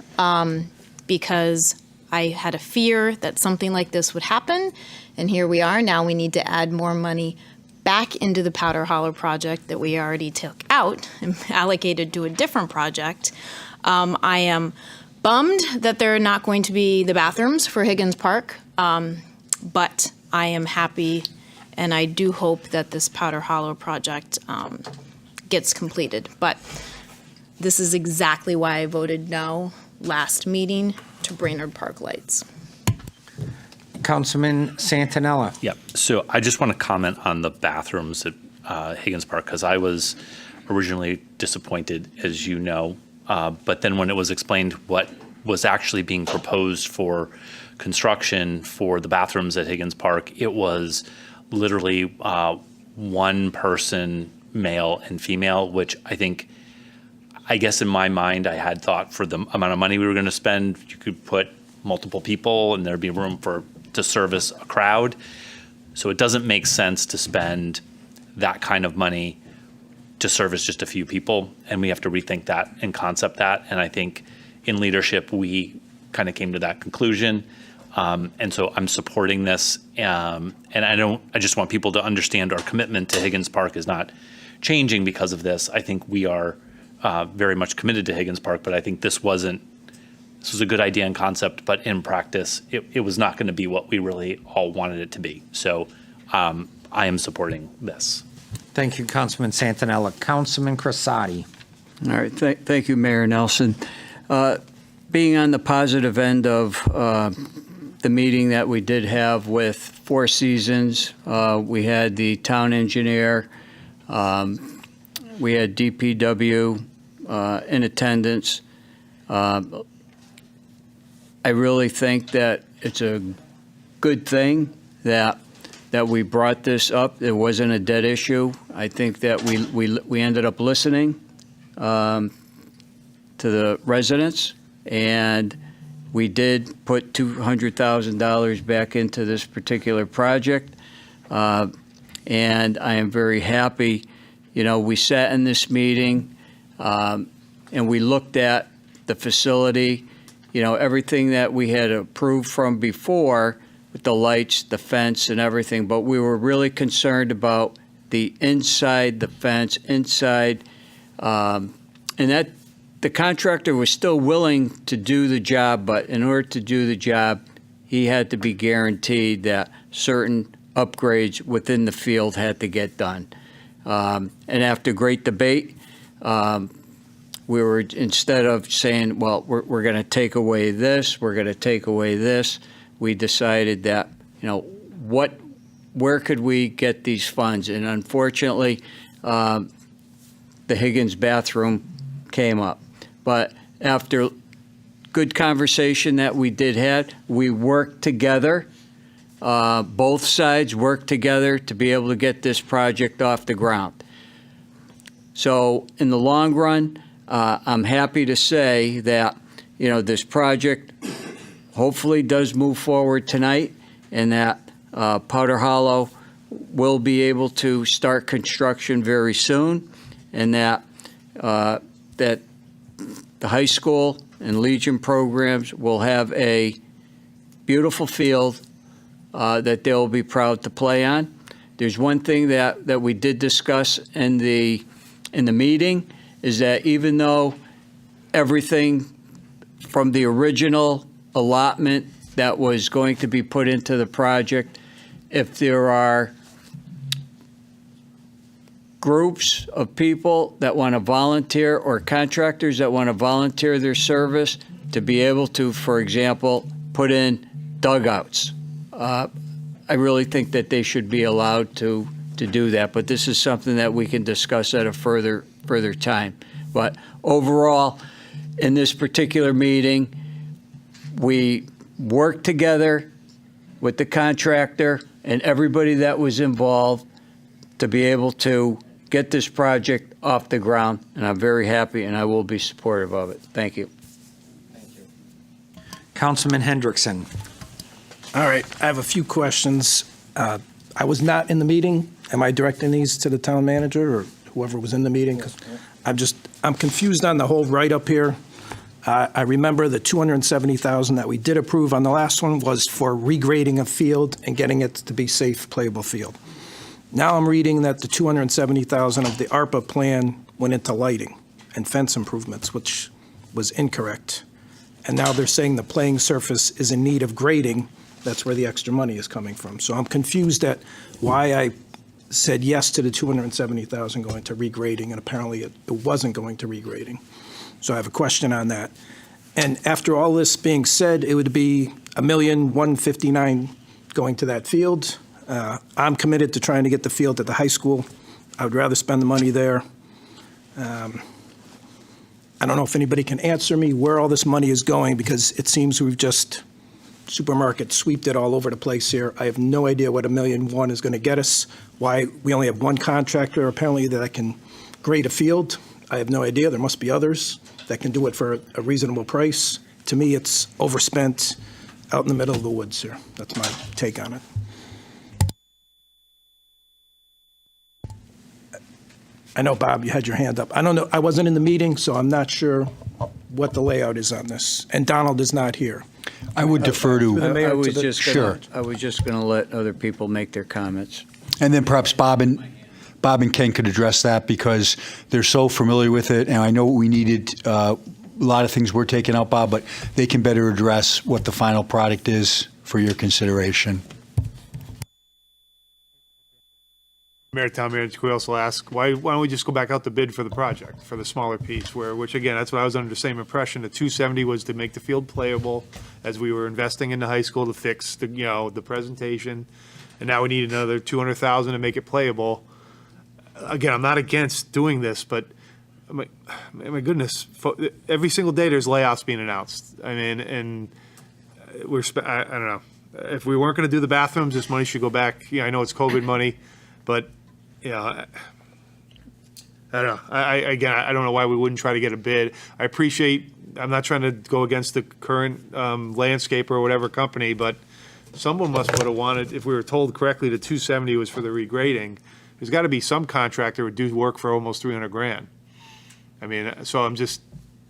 because I had a fear that something like this would happen. And here we are. Now we need to add more money back into the Powder Hollow project that we already took out and allocated to a different project. I am bummed that there are not going to be the bathrooms for Higgins Park, but I am happy, and I do hope that this Powder Hollow project gets completed. But this is exactly why I voted no last meeting to Brainerd Park lights. Councilman Santinella. Yep. So I just want to comment on the bathrooms at Higgins Park, because I was originally disappointed, as you know. But then when it was explained what was actually being proposed for construction for the bathrooms at Higgins Park, it was literally one person, male and female, which I guess in my mind, I had thought for the amount of money we were going to spend, you could put multiple people and there'd be room to service a crowd. So it doesn't make sense to spend that kind of money to service just a few people, and we have to rethink that and concept that. And I think in leadership, we kind of came to that conclusion. And so I'm supporting this. And I just want people to understand our commitment to Higgins Park is not changing because of this. I think we are very much committed to Higgins Park, but I think this was a good idea and concept, but in practice, it was not going to be what we really all wanted it to be. So I am supporting this. Thank you, Councilman Santinella. Councilman Crissati. All right, thank you, Mayor Nelson. Being on the positive end of the meeting that we did have with Four Seasons, we had the town engineer, we had DPW in attendance. I really think that it's a good thing that we brought this up. It wasn't a dead issue. I think that we ended up listening to the residents, and we did put $200,000 back into this particular project, and I am very happy. You know, we sat in this meeting and we looked at the facility, you know, everything that we had approved from before with the lights, the fence and everything, but we were really concerned about the inside, the fence inside, and that the contractor was still willing to do the job, but in order to do the job, he had to be guaranteed that certain upgrades within the field had to get done. And after great debate, we were, instead of saying, well, we're going to take away this, we're going to take away this, we decided that, you know, where could we get these funds? And unfortunately, the Higgins bathroom came up. But after good conversation that we did have, we worked together. Both sides worked together to be able to get this project off the ground. So in the long run, I'm happy to say that, you know, this project hopefully does move forward tonight, and that Powder Hollow will be able to start construction very soon, and that that the high school and Legion programs will have a beautiful field that they'll be proud to play on. There's one thing that we did discuss in the meeting, is that even though everything from the original allotment that was going to be put into the project, if there are groups of people that want to volunteer or contractors that want to volunteer their service to be able to, for example, put in dugouts. I really think that they should be allowed to do that, but this is something that we can discuss at a further time. But overall, in this particular meeting, we worked together with the contractor and everybody that was involved to be able to get this project off the ground, and I'm very happy, and I will be supportive of it. Thank you. Councilman Hendrickson. All right, I have a few questions. I was not in the meeting. Am I directing these to the town manager or whoever was in the meeting? 'Cause I'm confused on the whole write-up here. I remember the $270,000 that we did approve on the last one was for regrading a field and getting it to be safe, playable field. Now I'm reading that the $270,000 of the ARPA plan went into lighting and fence improvements, which was incorrect. And now they're saying the playing surface is in need of grading. That's where the extra money is coming from. So I'm confused at why I said yes to the $270,000 going to regrading, and apparently it wasn't going to regrading. So I have a question on that. And after all this being said, it would be $1,159,000 going to that field. I'm committed to trying to get the field at the high school. I would rather spend the money there. I don't know if anybody can answer me where all this money is going, because it seems we've just supermarket sweeped it all over the place here. I have no idea what $1,100,000 is going to get us, why we only have one contractor apparently that can grade a field. I have no idea. There must be others that can do it for a reasonable price. To me, it's overspent out in the middle of the woods here. That's my take on it. I know, Bob, you had your hand up. I don't know. I wasn't in the meeting, so I'm not sure what the layout is on this. And Donald is not here. I would defer to. mayor I was to the- just Sure. going to let other people make their comments. And then perhaps Bob and Ken could address that, because they're so familiar with it, and I know we needed a lot of things were taken out, Bob, but they can better address what the final product is for your consideration. Mayor, Town Manager, we also ask, why don't we just go back out to bid for the project, for the smaller piece, which again, that's what I was under the same impression. The 270 was to make the field playable, as we were investing in the high school to fix the presentation. And now we need another 200,000 to make it playable. Again, I'm not against doing this, but my goodness, every single day there's layoffs being announced. I mean, and I don't know. If we weren't going to do the bathrooms, this money should go back. Yeah, I know it's COVID money, but I don't know. I don't know why we wouldn't try to get a bid. I appreciate, I'm not trying to go against the current landscaper or whatever company, but someone must would have wanted, if we were told correctly, the 270 was for the regrading. There's got to be some contractor who would do work for almost $300,000. I mean, so I'm just,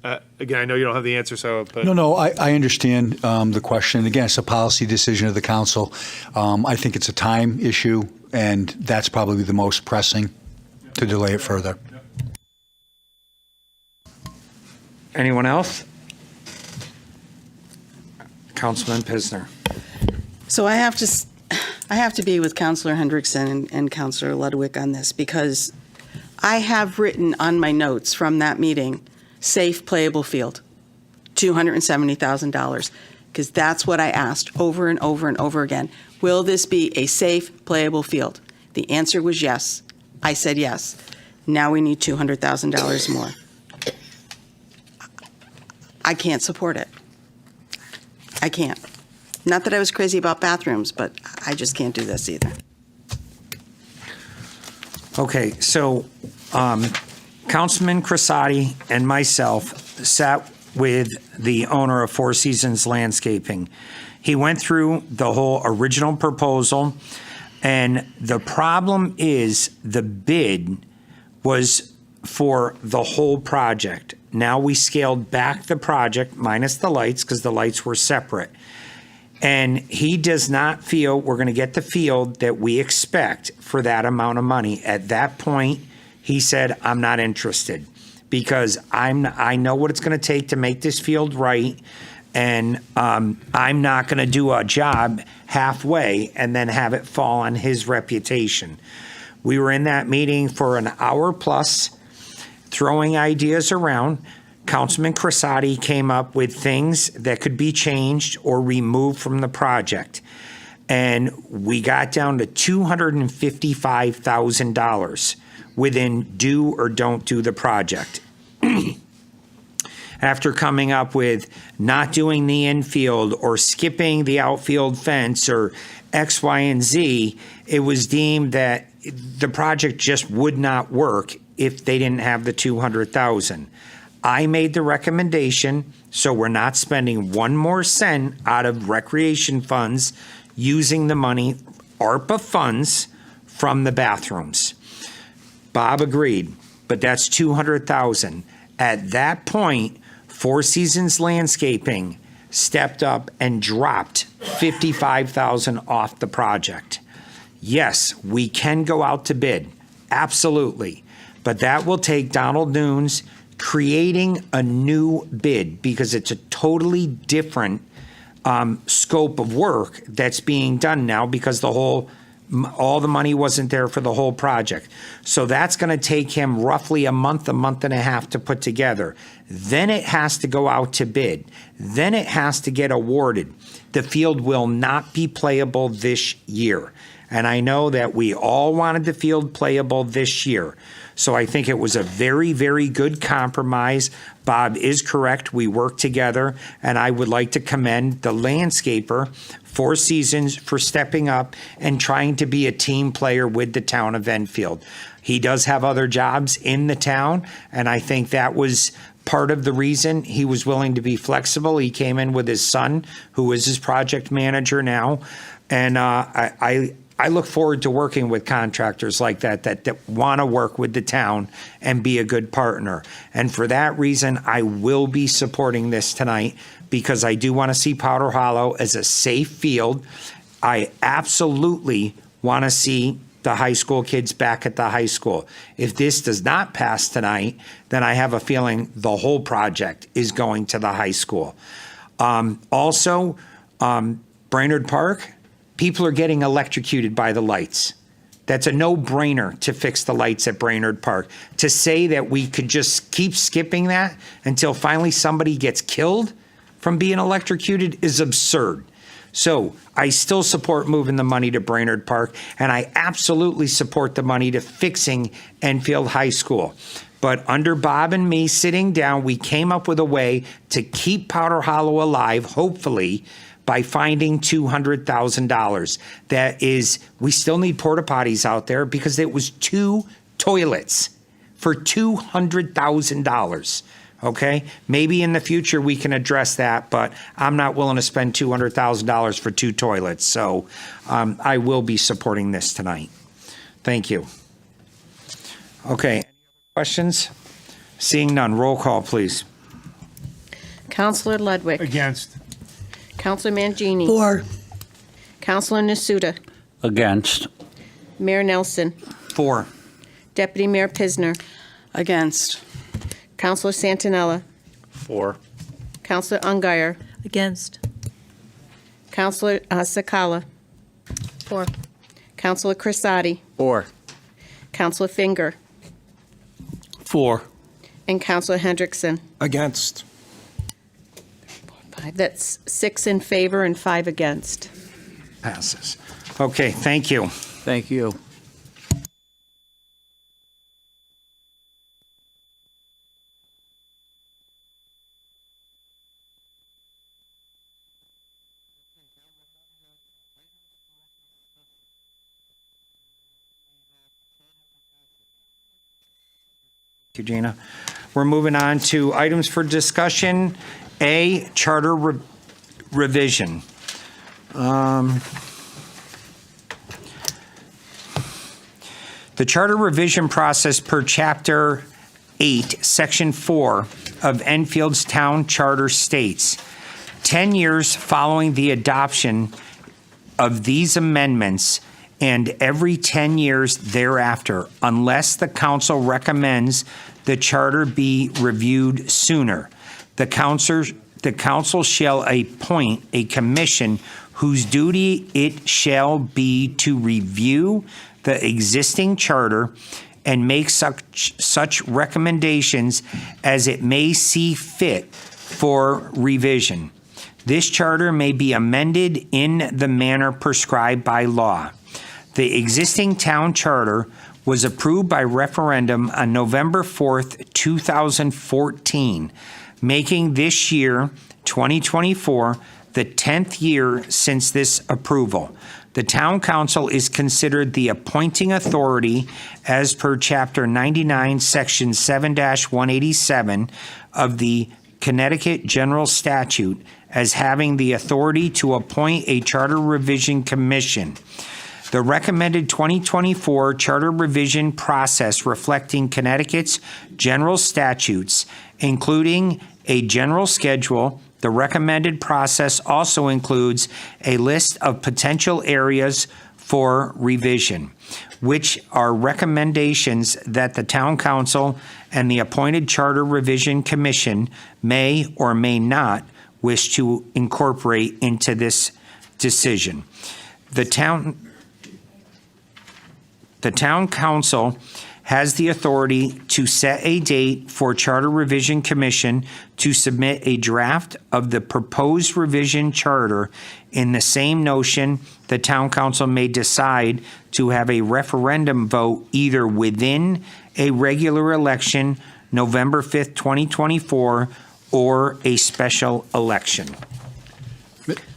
again, I know you don't have the answer, so, but. No, I understand the question. Again, it's a policy decision of the council. I think it's a time issue, and that's probably the most pressing to delay it further. Anyone else? Councilman Pisner. So I have to be with Councilor Hendrickson and Councilor Ludwig on this, because I have written on my notes from that meeting, safe playable field, $270,000, because that's what I asked over and over and over again. Will this be a safe playable field? The answer was yes. I said yes. Now we need $200,000 more. I can't support it. I can't. Not that I was crazy about bathrooms, but I just can't do this either. Okay, so Councilman Crissati and myself sat with the owner of Four Seasons Landscaping. He went through the whole original proposal, and the problem is the bid was for the whole project. Now we scaled back the project minus the lights, because the lights were separate. And he does not feel we're going to get the field that we expect for that amount of money. At that point, he said, I'm not interested because I know what it's going to take to make this field right. And I'm not going to do a job halfway and then have it fall on his reputation. We were in that meeting for an hour plus, throwing ideas around. Councilman Crissati came up with things that could be changed or removed from the project. And we got down to $255,000 within do or don't do the project. After coming up with not doing the infield or skipping the outfield fence or X, Y, and Z, it was deemed that the project just would not work if they didn't have the $200,000. I made the recommendation, so we're not spending one more cent out of recreation funds using the money, ARPA funds, from the bathrooms. Bob agreed, but that's $200,000. At that point, Four Seasons Landscaping stepped up and dropped $55,000 off the project. Yes, we can go out to bid, absolutely, but that will take Donald Nunes creating a new bid because it's a totally different scope of work that's being done now because all the money wasn't there for the whole project. So that's going to take him roughly a month and a half to put together. Then it has to go out to bid. Then it has to get awarded. The field will not be playable this year. And I know that we all wanted the field playable this year. So I think it was a very, very good compromise. Bob is correct. We worked together, and I would like to commend the landscaper, Four Seasons, for stepping up and trying to be a team player with the town of Enfield. He does have other jobs in the town, and I think that was part of the reason he was willing to be flexible. He came in with his son, who is his project manager now, and I look forward to working with contractors like that want to work with the town and be a good partner. And for that reason, I will be supporting this tonight because I do want to see Powder Hollow as a safe field. I absolutely want to see the high school kids back at the high school. If this does not pass tonight, then I have a feeling the whole project is going to the high school. Also, Brainerd Park, people are getting electrocuted by the lights. That's a no-brainer to fix the lights at Brainerd Park. To say that we could just keep skipping that until finally somebody gets killed from being electrocuted is absurd. So I still support moving the money to Brainerd Park, and I absolutely support the money to fixing Enfield High School. But under Bob and me sitting down, we came up with a way to keep Powder Hollow alive, hopefully, by finding $200,000. That is, we still need porta potties out there because it was 2 toilets for $200,000. Okay, maybe in the future we can address that, but I'm not willing to spend $200,000 for 2 toilets. So I will be supporting this tonight. Thank you. Okay, any questions? Seeing none, roll call, please. Counselor Ludwig. Against. Counselor Mangini. For. Counselor Nasuda. Against. Mayor Nelson. For. Deputy Mayor Pisner. Against. Counselor Santinella. For. Counselor Ungary. Against. Counselor Sakala. For. Counselor Crissati. For. Counselor Finger. For. And Counselor Hendrickson. Against. That's 6 in favor and 5 against. Passes. Okay, thank you. Thank you. Thank you, Gina. We're moving on to items for discussion. A, charter revision. The charter revision process per Chapter 8, Section 4 of Enfield's Town Charter states 10 years following the adoption of these amendments and every 10 years thereafter, unless the council recommends the charter be reviewed sooner. The council shall appoint a commission whose duty it shall be to review the existing charter and make such recommendations as it may see fit for revision. This charter may be amended in the manner prescribed by law. The existing town charter was approved by referendum on November 4th, 2014, making this year, 2024, the 10th year since this approval. The town council is considered the appointing authority as per Chapter 99, Section 7-187 of the Connecticut General Statute as having the authority to appoint a charter revision commission. The recommended 2024 charter revision process reflecting Connecticut's general statutes, including a general schedule. The recommended process also includes a list of potential areas for revision, which are recommendations that the town council and the appointed charter revision commission may or may not wish to incorporate into this decision. The town council has the authority to set a date for Charter Revision Commission to submit a draft of the proposed revision charter. In the same notion, the town council may decide to have a referendum vote either within a regular election, November 5th, 2024, or a special election.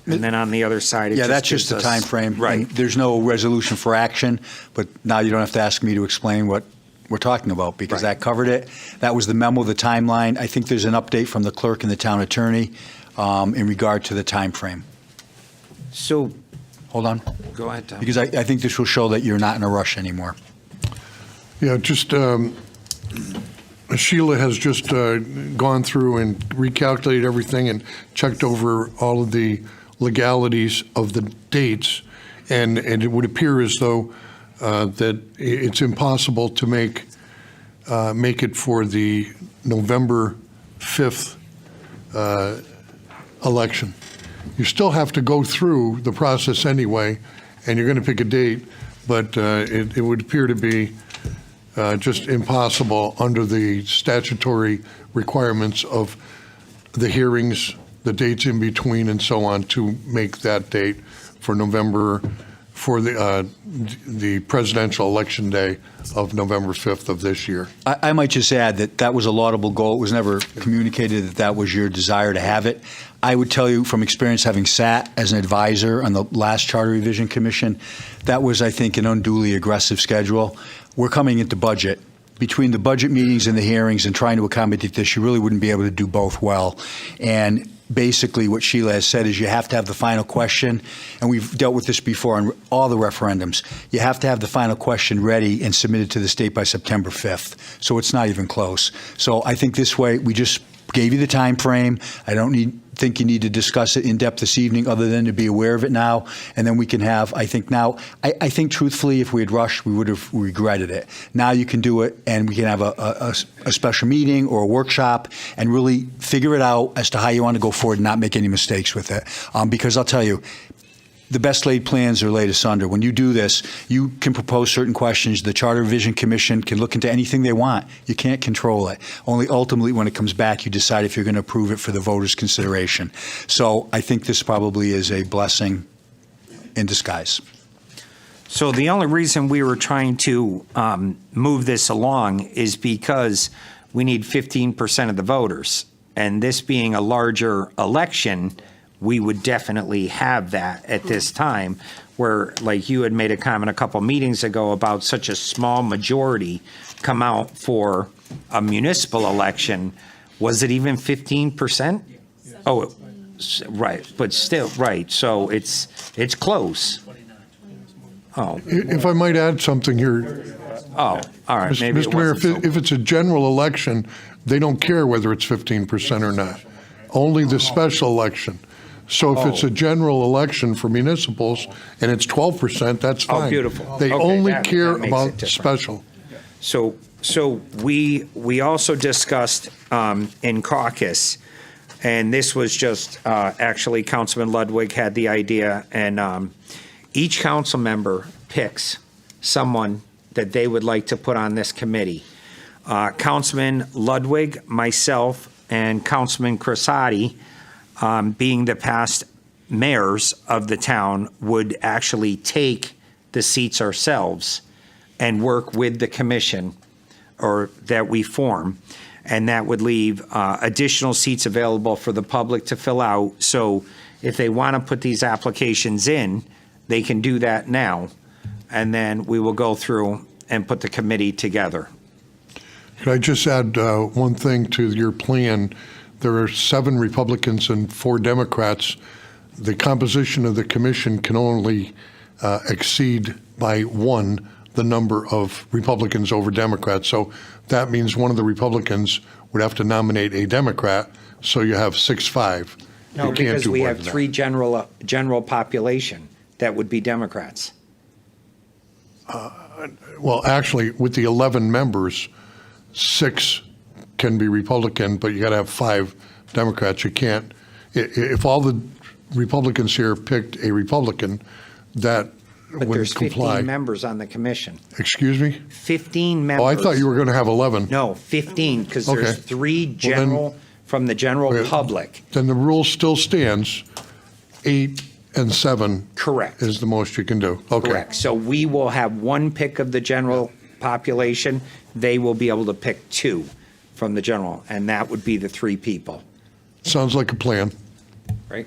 And then on the other side, Yeah, that's just the time frame. Right. There's no resolution for action, but now you don't have to ask me to explain what we're talking about, because that covered it. That was the memo, the timeline. I think there's an update from the clerk and the town attorney in regard to the time frame. So, hold on. Go ahead, Tom. Because I think this will show that you're not in a rush anymore. Yeah, just Sheila has just gone through and recalculated everything and checked over all of the legalities of the dates, and it would appear as though that it's impossible to make it for the November 5th election. You still have to go through the process anyway, and you're going to pick a date, but it would appear to be just impossible under the statutory requirements of the hearings, the dates in between, and so on, to make that date for November, for the presidential election day of November 5th of this year. I might just add that that was a laudable goal. It was never communicated that that was your desire to have it. I would tell you from experience, having sat as an advisor on the last Charter Revision Commission, that was, I think, an unduly aggressive schedule. We're coming into budget. Between the budget meetings and the hearings and trying to accommodate this, you really wouldn't be able to do both well. And basically what Sheila has said is you have to have the final question, and we've dealt with this before on all the referendums. You have to have the final question ready and submitted to the state by September 5th. So it's not even close. So I think this way, we just gave you the time frame. I don't think you need to discuss it in depth this evening, other than to be aware of it now. And then we can have, I think truthfully, if we had rushed, we would have regretted it. Now you can do it, and we can have a special meeting or a workshop and really figure it out as to how you want to go forward and not make any mistakes with it. Because I'll tell you, the best laid plans are laid asunder. When you do this, you can propose certain questions. The Charter Revision Commission can look into anything they want. You can't control it. Only ultimately, when it comes back, you decide if you're going to approve it for the voters' consideration. So I think this probably is a blessing in disguise. So the only reason we were trying to move this along is because we need 15% of the voters. And this being a larger election, we would definitely have that at this time, where, like you had made a comment a couple meetings ago about such a small majority come out for a municipal election. Was it even 15%? Oh, right, but still, right, so it's close. Oh. If I might add something here. Oh, all right, maybe Mr. Mayor, if it's a general election, they don't care whether it's 15% or not. Only the special election. So if it's Oh. a general election for municipals and it's 12%, that's Oh, fine. beautiful. They Okay, only that care makes it about different. special. So we also discussed in caucus, and this was just, actually, Councilman Ludwig had the idea, and each council member picks someone that they would like to put on this committee. Councilman Ludwig, myself, and Councilman Crisati, being the past mayors of the town, would actually take the seats ourselves and work with the commission or that we form. And that would leave additional seats available for the public to fill out. So if they want to put these applications in, they can do that now. And then we will go through and put the committee together. Could I just add one thing to your plan? There are 7 Republicans and 4 Democrats. The composition of the commission can only exceed by 1 the number of Republicans over Democrats. So that means one of the Republicans would have to nominate a Democrat, so you have 6-5. No, You can't because do we more have than that. 3 general population that would be Democrats. Well, actually, with the 11 members, 6 can be Republican, but you got to have 5 Democrats. You can't, if all the Republicans here picked a Republican, that But there's wouldn't comply. 15 members on the commission. Excuse me? 15 members. Oh, I thought you were going to have 11. No, 15, because there's Okay. 3 Well, then- general, from the general Okay. public. Then the rule still stands, 8 and 7. Correct. Is the most you can do. Okay. Correct. So we will have 1 pick of the general population. They will be able to pick 2 from the general, and that would be the 3 people, Sounds like a plan. right?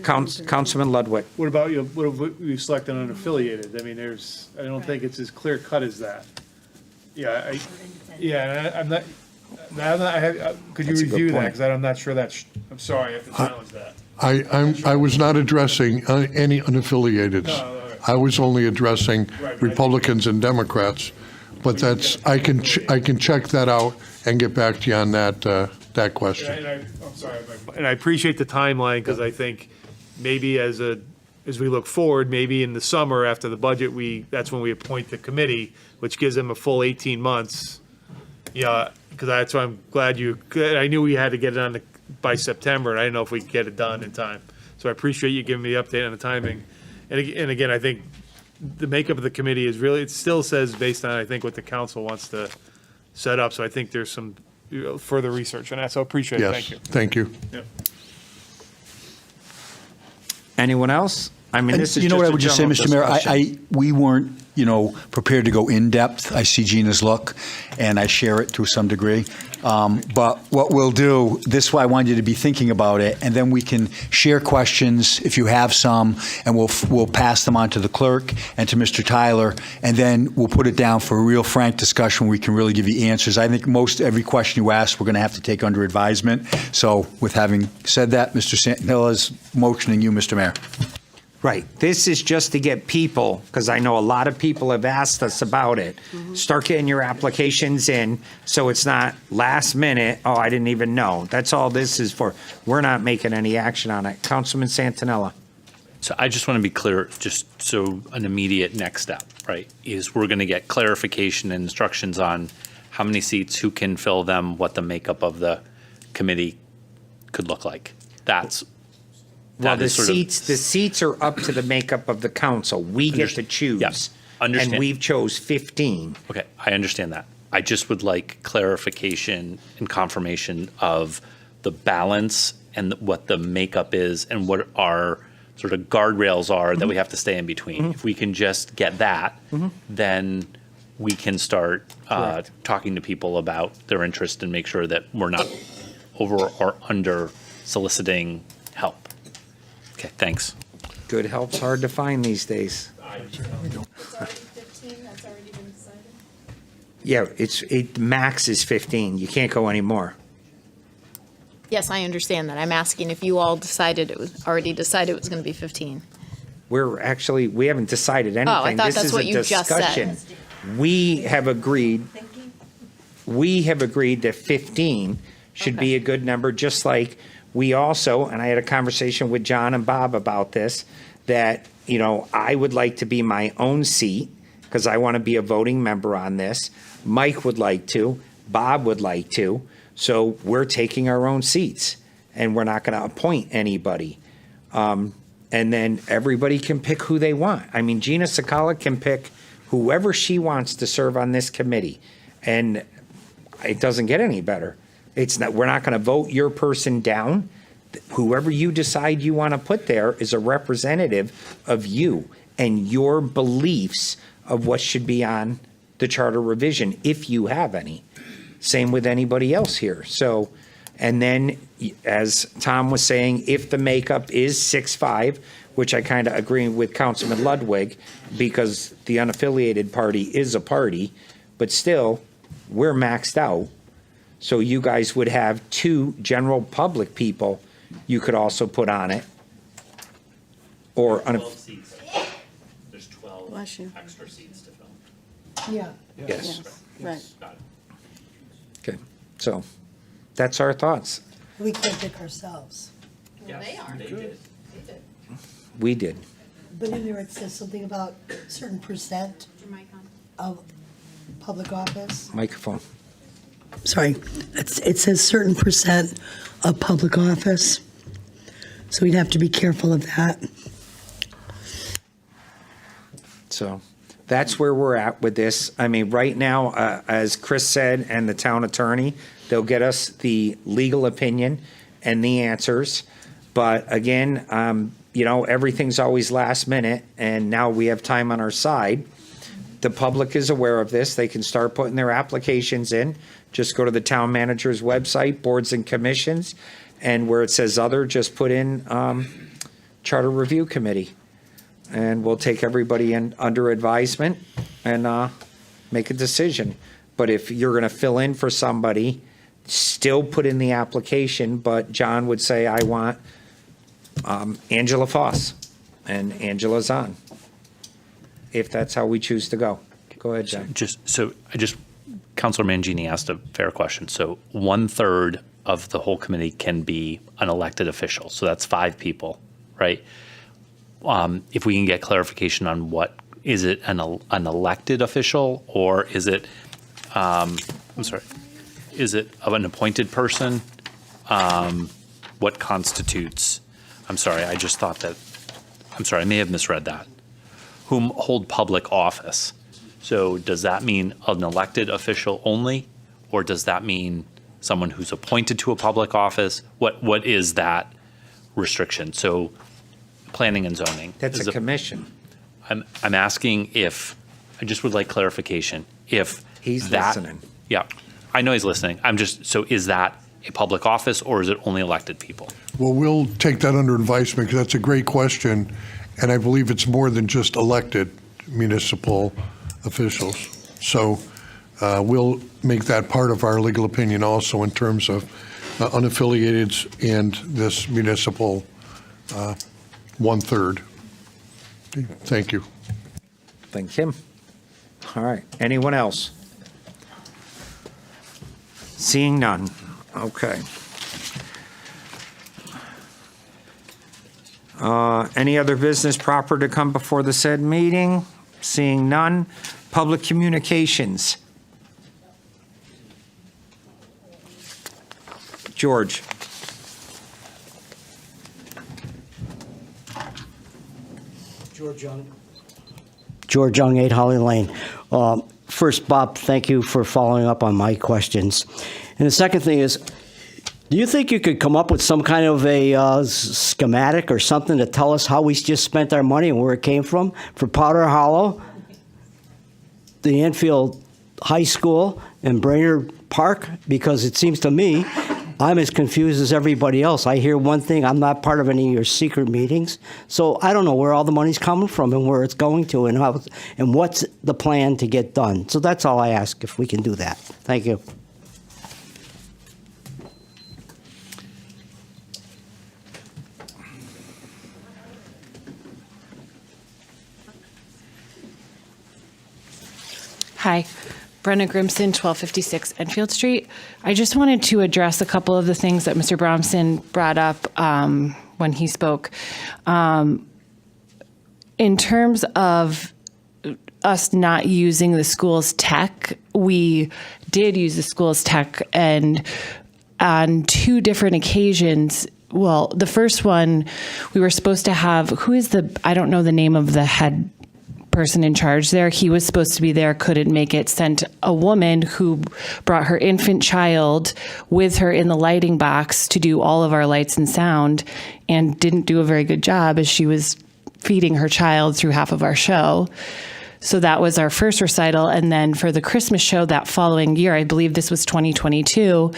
Councilman Ludwig. What about you, what if we select an unaffiliated? I mean, I don't think it's as clear cut as that. I'm not, could you That's a good review that? point. Because I'm not sure I'm sorry, I have to challenge that. I was not addressing any unaffiliateds. I was only addressing Republicans and Democrats. But that's, I can check that out and get back to you on that question. I'm sorry. And I appreciate the timeline, because I think maybe as we look forward, maybe in the summer after the budget, that's when we appoint the committee, which gives them a full 18 months. Yeah, because that's why I'm glad I knew we had to get it on by September, and I didn't know if we could get it done in time. So I appreciate you giving me the update on the timing. And again, I think the makeup of the committee is really, it still says based on, I think, what the council wants to set up. So I think there's some further research on that. So I appreciate it. Yes, Thank you. thank you. Yep. Anyone else? I mean, this is You know what I just a would just say, general Mr. Mayor? discussion. We weren't, prepared to go in-depth. I see Gina's look, and I share it to some degree. But what we'll do, this is why I wanted you to be thinking about it, and then we can share questions if you have some, and we'll pass them on to the clerk and to Mr. Tyler, and then we'll put it down for a real frank discussion where we can really give you answers. I think every question you ask, we're going to have to take under advisement. So with having said that, Mr. Santilla is motioning you, Mr. Mayor. Right. This is just to get people, because I know a lot of people have asked us about it. Start getting your applications in, so it's not last minute, oh, I didn't even know. That's all this is for. We're not making any action on it. Councilman Santinella. So I just want to be clear, just so an immediate next step, right, is we're going to get clarification and instructions on how many seats, who can fill them, what the makeup of the committee could look like. Well, the seats are up to the makeup of the council. We get to choose. Yes, understand. And we've chose 15. Okay, I understand that. I just would like clarification and confirmation of the balance and what the makeup is and what our sort of guardrails are that we have to stay in between. If we can just get that, then we can start talking to people about their interest and make sure that we're not over or under soliciting help. Okay, thanks. Good help's hard to find these days. Yeah, max is 15. You can't go any more. Yes, I understand that. I'm asking if you all already decided it was going to be 15. We haven't decided anything. Oh, I thought This that's is what a you just said. discussion. We have agreed that 15 should be a good number, just like we also, and I had a conversation with John and Bob about this, that, you know, I would like to be my own seat because I want to be a voting member on this. Mike would like to, Bob would like to. So we're taking our own seats and we're not going to appoint anybody. And then everybody can pick who they want. I mean, Gina Sakala can pick whoever she wants to serve on this committee. And it doesn't get any better. It's not, we're not going to vote your person down. Whoever you decide you want to put there is a representative of you and your beliefs of what should be on the charter revision, if you have any. Same with anybody else here. So, and then, as Tom was saying, if the makeup is 6-5, which I kind of agree with Councilman Ludwig, because the unaffiliated party is a party, but still, we're maxed out. So you guys would have 2 general public people you could also put on it. Or, 12 seats. There's 12 Bless you. extra seats to fill. Yeah. yes. Right. Got it. Okay, so that's our thoughts. We can't pick ourselves. Yes, they did. We did. But in there it says something about certain percent of public office. Microphone. Sorry, it says certain percent of public office. So we'd have to be careful of that. So that's where we're at with this. I mean, right now, as Chris said, and the town attorney, they'll get us the legal opinion and the answers. But again, you know, everything's always last minute, and now we have time on our side. The public is aware of this. They can start putting their applications in. Just go to the town manager's website, boards and commissions, and where it says other, just put in Charter Review Committee. And we'll take everybody in under advisement and make a decision. But if you're going to fill in for somebody, still put in the application, but John would say, I want Angela Foss, and Angela's on, if that's how we choose to go. Go ahead, John. Councilor Mangini asked a fair question. So 1/3 of the whole committee can be an elected official. So that's 5 people, right? If we can get clarification on what, is it an elected official, or is it, is it of an appointed person? What constitutes, I just thought that, I may have misread that. Whom hold public office. So does that mean an elected official only, or does that mean someone who's appointed to a public office? What is that restriction? So planning and zoning. That's a commission. I'm asking if, I just would like clarification, if He's that. listening. Yeah, I know he's listening. So is that a public office, or is it only elected people? Well, we'll take that under advisement because that's a great question. And I believe it's more than just elected municipal officials. So we'll make that part of our legal opinion also in terms of unaffiliated and this municipal 1/3. Thank you. Thank him. All right. Anyone else? Seeing none. Okay. Any other business proper to come before the said meeting? Seeing none. Public communications. George. George Young, 8 Holly Lane. First, Bob, thank you for following up on my questions. And the second thing is, do you think you could come up with some kind of a schematic or something to tell us how we just spent our money and where it came from? For Powder Hollow, the Enfield High School, and Brainerd Park? Because it seems to me, I'm as confused as everybody else. I hear one thing, I'm not part of any of your secret meetings, so I don't know where all the money's coming from and where it's going to and how, and what's the plan to get done. So that's all I ask, if we can do that. Thank you. Hi. Brenna Grimson, 1256 Enfield Street. I just wanted to address a couple of the things that Mr. Bromson brought up when he spoke. In terms of us not using the school's tech, we did use the school's tech, and on 2 different occasions. Well, the first one, we were supposed to have, I don't know the name of the head person in charge there. He was supposed to be there, couldn't make it, sent a woman who brought her infant child with her in the lighting box to do all of our lights and sound, and didn't do a very good job as she was feeding her child through half of our show. So that was our first recital. And then for the Christmas show that following year, I believe this was 2022,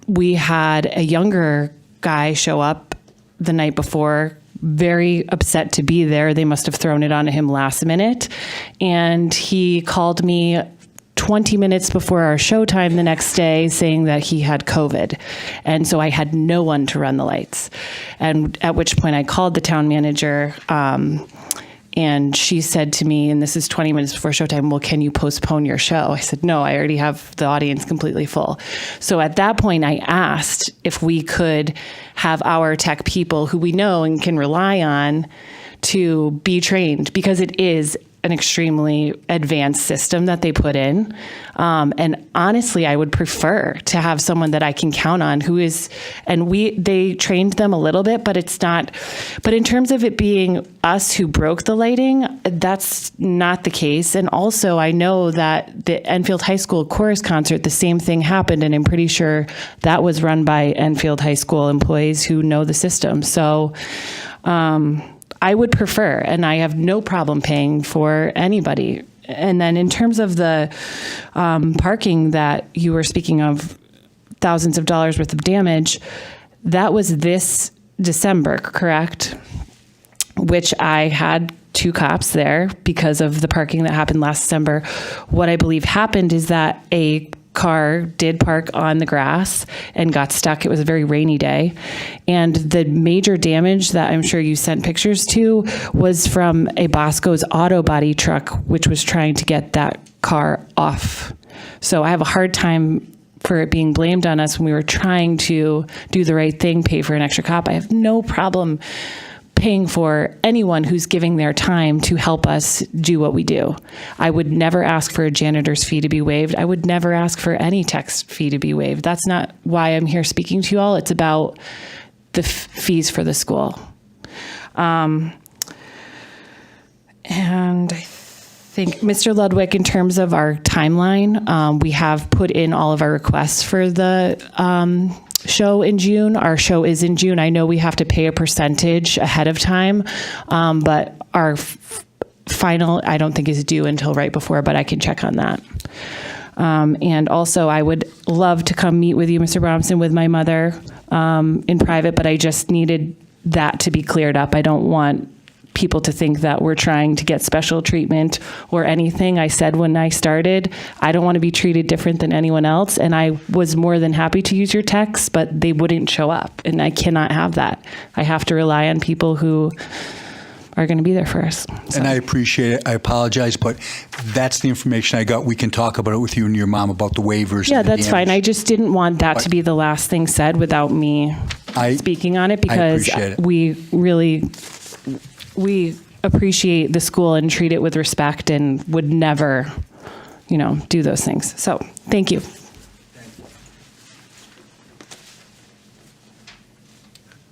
we had a younger guy show up the night before, very upset to be there. They must have thrown it on him last minute. And he called me 20 minutes before our showtime the next day saying that he had COVID. And so I had no one to run the lights. And at which point I called the town manager, and she said to me, and this is 20 minutes before showtime, well, can you postpone your show? I said, no, I already have the audience completely full. So at that point, I asked if we could have our tech people who we know and can rely on to be trained, because it is an extremely advanced system that they put in. And honestly, I would prefer to have someone that I can count on who is, and they trained them a little bit, but it's not, but in terms of it being us who broke the lighting, that's not the case. And also I know that the Enfield High School chorus concert, the same thing happened, and I'm pretty sure that was run by Enfield High School employees who know the system. So, I would prefer, and I have no problem paying for anybody. And then in terms of the parking that you were speaking of, thousands of dollars worth of damage, that was this December, correct? Which I had 2 cops there because of the parking that happened last December. What I believe happened is that a car did park on the grass and got stuck. It was a very rainy day. And the major damage that I'm sure you sent pictures to was from a Bosco's auto body truck, which was trying to get that car off. So I have a hard time for it being blamed on us when we were trying to do the right thing, pay for an extra cop. I have no problem paying for anyone who's giving their time to help us do what we do. I would never ask for a janitor's fee to be waived. I would never ask for any tax fee to be waived. That's not why I'm here speaking to you all. It's about the fees for the school. And I think, Mr. Ludwig, in terms of our timeline, we have put in all of our requests for the show in June. Our show is in June. I know we have to pay a percentage ahead of time, but our final, I don't think is due until right before, but I can check on that. And also, I would love to come meet with you, Mr. Bromson, with my mother in private, but I just needed that to be cleared up. I don't want people to think that we're trying to get special treatment or anything. I said when I started, I don't want to be treated different than anyone else. And I was more than happy to use your techs, but they wouldn't show up. And I cannot have that. I have to rely on people who are going to be there for us. So. And I appreciate it. I apologize, but that's the information I got. We can talk about it with you and your mom about the waivers. Yeah, and the that's fine. I just didn't want that to be the last thing said without me speaking on it, because we appreciate the school and treat it with respect and would never, do those things. So, thank you.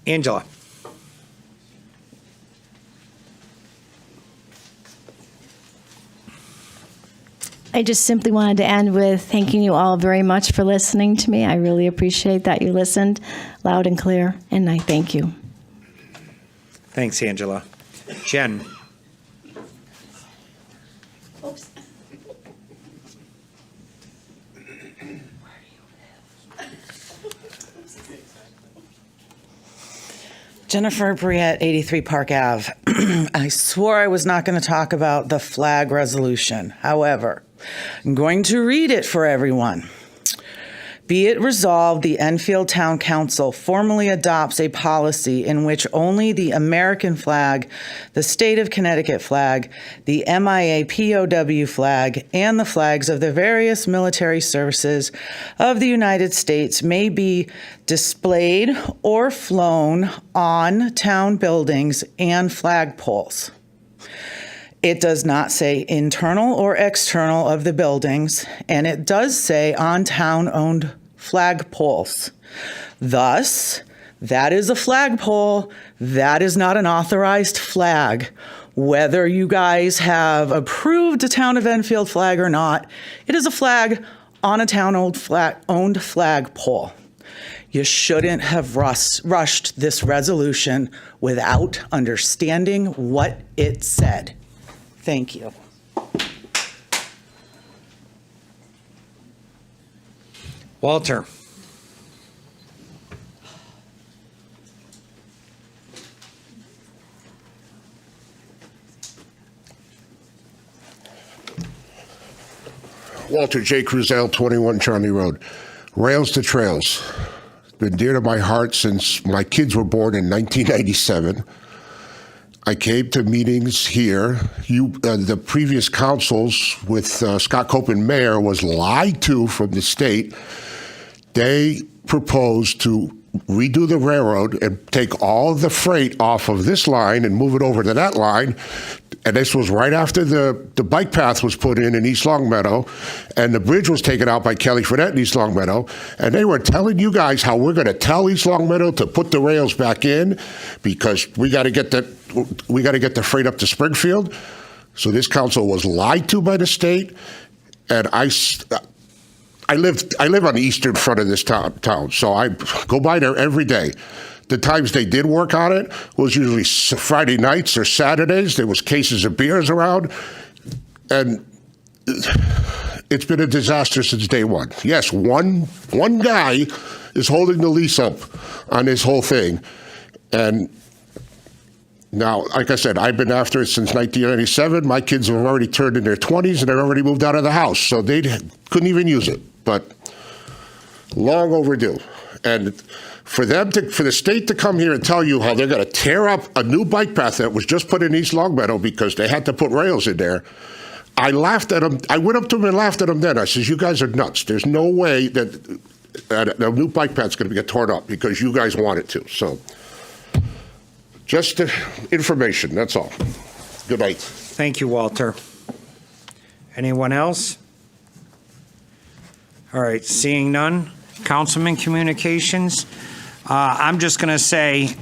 Angela. I just simply wanted to end with thanking you all very much for listening to me. I really appreciate that you listened loud and clear, and I thank you. Thanks, Angela. Jen. Oops. Jennifer Briette, 83 Park Ave. I swore I was not going to talk about the flag resolution. However, I'm going to read it for everyone. Be it resolved, the Enfield Town Council formally adopts a policy in which only the American flag, the state of Connecticut flag, the MIA POW flag, and the flags of the various military services of the United States may be displayed or flown on town buildings and flagpoles. It does not say internal or external of the buildings, and it does say on town-owned flagpoles. Thus, that is a flagpole. That is not an authorized flag. Whether you guys have approved a Town of Enfield flag or not, it is a flag on a town-owned flagpole. You shouldn't have rushed this resolution without understanding what it said. Thank you. Walter. Walter J. Cruzel, 21 Charlie Road. Rails to Trails. Been dear to my heart since my kids were born in 1997. I came to meetings here. The previous councils with Scott Copeland mayor was lied to from the state. They proposed to redo the railroad and take all the freight off of this line and move it over to that line. And this was right after the bike path was put in East Longmeadow, and the bridge was taken out by Kelly Fredette in East Longmeadow. And they were telling you guys how we're going to tell East Longmeadow to put the rails back in because we got to get the freight up to Springfield. So this council was lied to by the state, and I live on the eastern front of this town, so I go by there every day. The times they did work on it was usually Friday nights or Saturdays. There was cases of beers around, and it's been a disaster since day one. Yes, one guy is holding the lease up on this whole thing, and now, like I said, I've been after it since 1997. My kids have already turned in their 20s, and they're already moved out of the house, so they couldn't even use it. But long overdue. And for the state to come here and tell you how they're going to tear up a new bike path that was just put in East Longmeadow because they had to put rails in there, I laughed at them. I went up to them and laughed at them then. I says, you guys are nuts. There's no way that a new bike path's going to get torn up because you guys want it to. So just information, that's all. Good night. Thank you, Walter. Anyone else? All right, seeing none. Councilman communications. I'm just going to say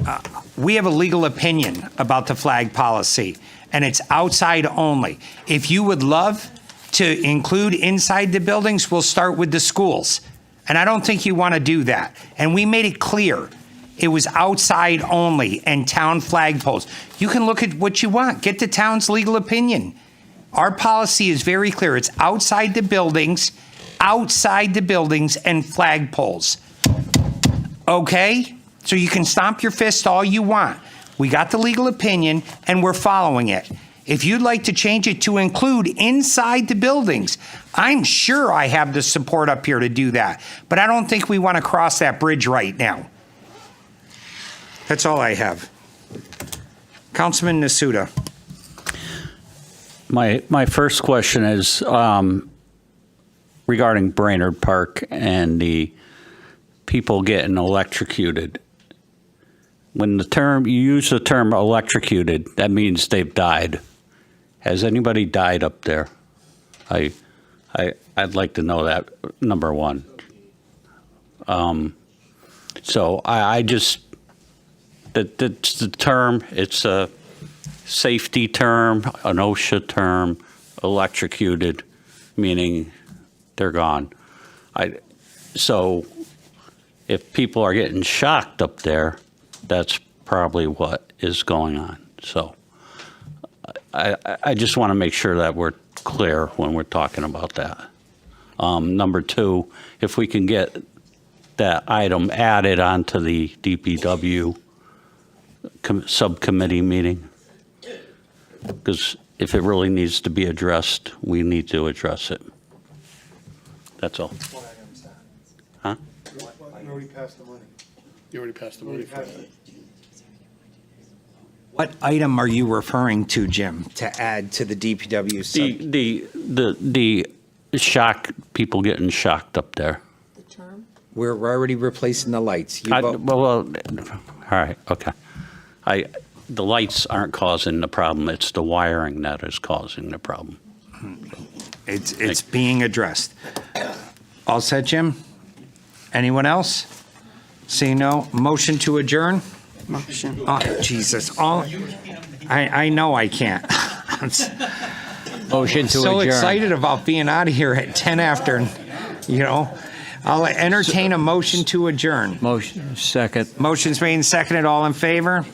we have a legal opinion about the flag policy, and it's outside only. If you would love to include inside the buildings, we'll start with the schools. And I don't think you want to do that. And we made it clear it was outside only and town flagpoles. You can look at what you want. Get the town's legal opinion. Our policy is very clear. It's outside the buildings and flagpoles. Okay? So you can stomp your fist all you want. We got the legal opinion and we're following it. If you'd like to change it to include inside the buildings, I'm sure I have the support up here to do that. But I don't think we want to cross that bridge right now. That's all I have. Councilman Nasuda. My first question is regarding Brainerd Park and the people getting electrocuted. When you use the term electrocuted, that means they've died. Has anybody died up there? I'd like to know that, number one. So I just, that's the term, it's a safety term, an OSHA term, electrocuted, meaning they're gone. So if people are getting shocked up there, that's probably what is going on. So I just want to make sure that we're clear when we're talking about that. Number two, if we can get that item added onto the DPW subcommittee meeting, because if it really needs to be addressed, we need to address it. That's all. Huh? You already passed the money. You already passed the money for that. What item are you referring to, Jim, to add to the DPW? The shock, people getting shocked up there. We're already replacing the lights. You vote- Well, all right, okay. The lights aren't causing the problem, it's the wiring that is causing the problem. It's being addressed. All set, Jim? Anyone else? See no, motion to adjourn? Motion. Oh, Jesus, I know I can't. I'm Motion to so adjourn. excited about being out of here at 10 after, you know. I'll entertain a motion to adjourn. Motion, second. Motion's made and seconded, all in favor?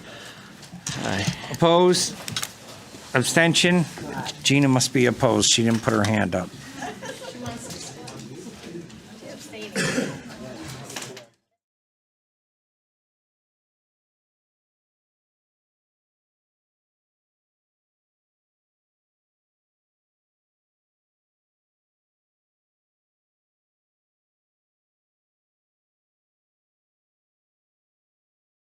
Aye. Opposed? Abstention? Gina must be opposed, she didn't put her hand up. Abstaining.